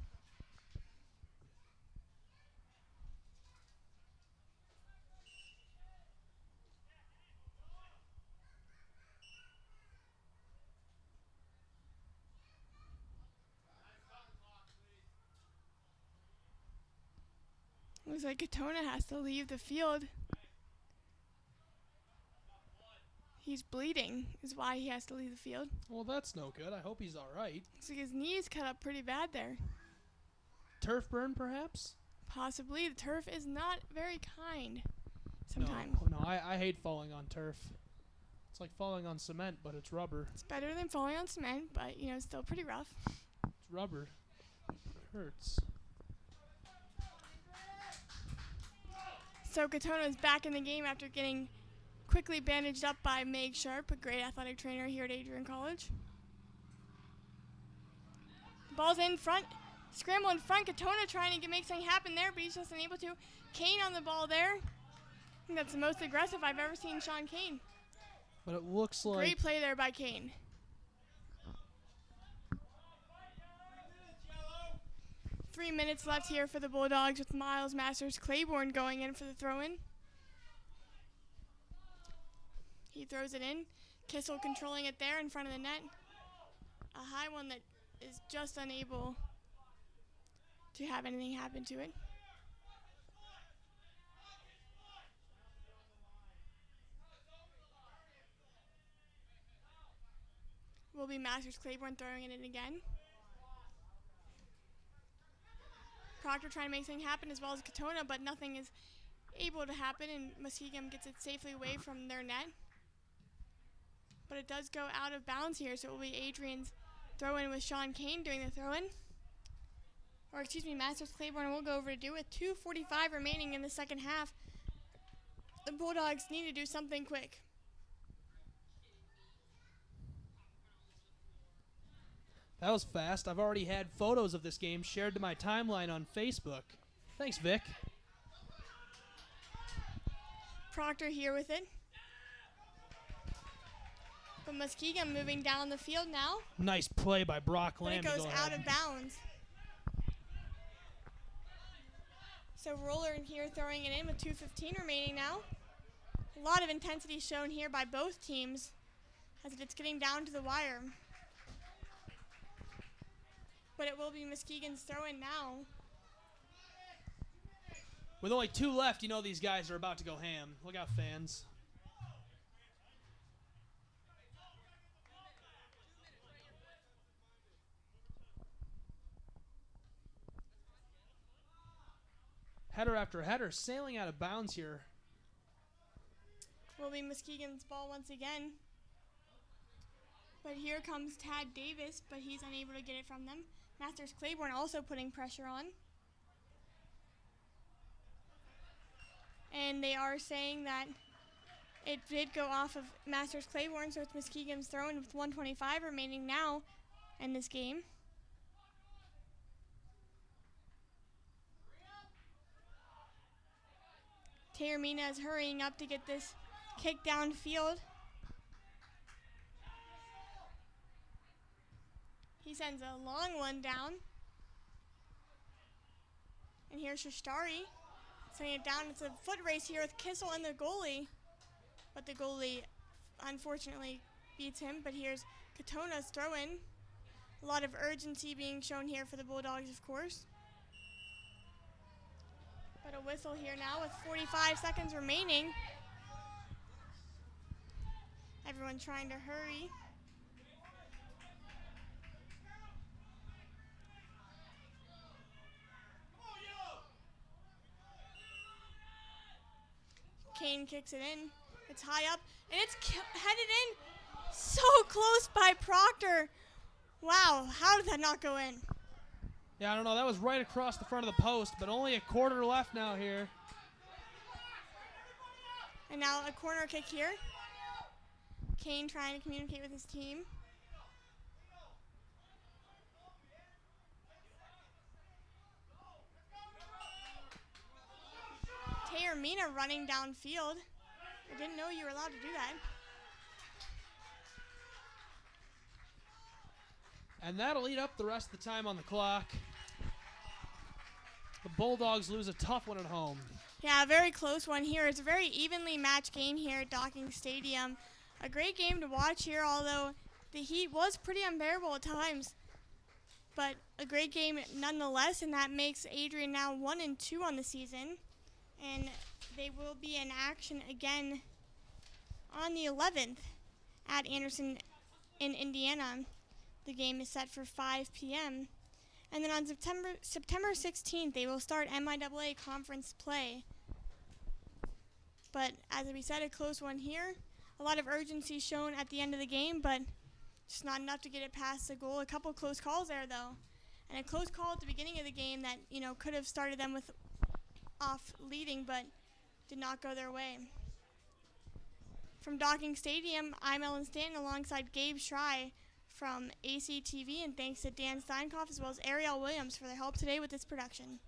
Looks like Katona has to leave the field. He's bleeding, is why he has to leave the field. Well, that's no good. I hope he's all right. Looks like his knee is cut up pretty bad there. Turf burn, perhaps? Possibly. The turf is not very kind sometimes. No, I hate falling on turf. It's like falling on cement, but it's rubber. It's better than falling on cement, but, it's still pretty rough. It's rubber. It hurts. So Katona is back in the game after getting quickly bandaged up by Meg Sharp, a great athletic trainer here at Adrian College. Ball's in front, scramble in front. Katona trying to make something happen there, but he's just unable to. Kane on the ball there. I think that's the most aggressive I've ever seen Sean Kane. But it looks like Great play there by Kane. 3 minutes left here for the Bulldogs with Miles Masters Claiborne going in for the throw-in. He throws it in. Kissel controlling it there in front of the net. A high one that is just unable to have anything happen to it. Will be Masters Claiborne throwing it in again. Proctor trying to make something happen as well as Katona, but nothing is able to happen, and Muskingum gets it safely away from their net. But it does go out of bounds here, so it will be Adrian's throw-in with Sean Kane doing the throw-in. Or excuse me, Masters Claiborne will go over to do it. 2:45 remaining in the second half. The Bulldogs need to do something quick. that was fast. I've already had photos of this game shared to my timeline on Facebook. Thanks, Vic. Proctor here with it. But Muskingum moving down the field now. Nice play by Brock But Lamb. it to goes go out ahead. of bounds. So Roller in here throwing it in with 2:15 remaining now. A lot of intensity shown here by both teams as it's getting down to the wire. But it will be Muskegon's throw-in now. With only 2 left, you know these guys are about to go ham. Look out, fans. Header after header, sailing out of bounds here. Will be Muskegon's ball once again. But here comes Tad Davis, but he's unable to get it from them. Masters Claiborne also putting pressure on. And they are saying that it did go off of Masters Claiborne, so it's Muskegon's throw-in with 1:25 remaining now in this game. Taormina is hurrying up to get this kick downfield. He sends a long one down. And here's Shishtari sending it down. It's a foot race here with Kissel and the goalie. But the goalie unfortunately beats him. But here's Katona's throw-in. A lot of urgency being shown here for the Bulldogs, of course. But a whistle here now with 45 seconds remaining. Everyone trying to hurry. Kane kicks it in. It's high up, and it's headed in so close by Proctor. Wow, how did that not go in? Yeah, I don't know. That was right across the front of the post, but only a quarter left now here. And now a corner kick here. Kane trying to communicate with his team. Taormina running downfield. I didn't know you were allowed to do that. And that'll eat up the rest of the time on the clock. The Bulldogs lose a tough one at home. Yeah, a very close one here. It's a very evenly matched game here at Docking Stadium. A great game to watch here, although the heat was pretty unbearable at times. But a great game nonetheless, and that makes Adrian now 1-2 on the season. And they will be in action again on the 11th at Anderson in Indiana. The game is set for 5 p.m. And then on September 16th, they will start MIAA conference play. But as we said, a close one here. A lot of urgency shown at the end of the game, but just not enough to get it past the goal. A couple close calls there, though. And a close call at the beginning of the game that, could have started them with off leading, but did not go their way. From Docking Stadium, I'm Ellen Stanton alongside Gabe Schrei from ACTV, and thanks to Dan Steinkoff as well as Ariel Williams for their help today with this production.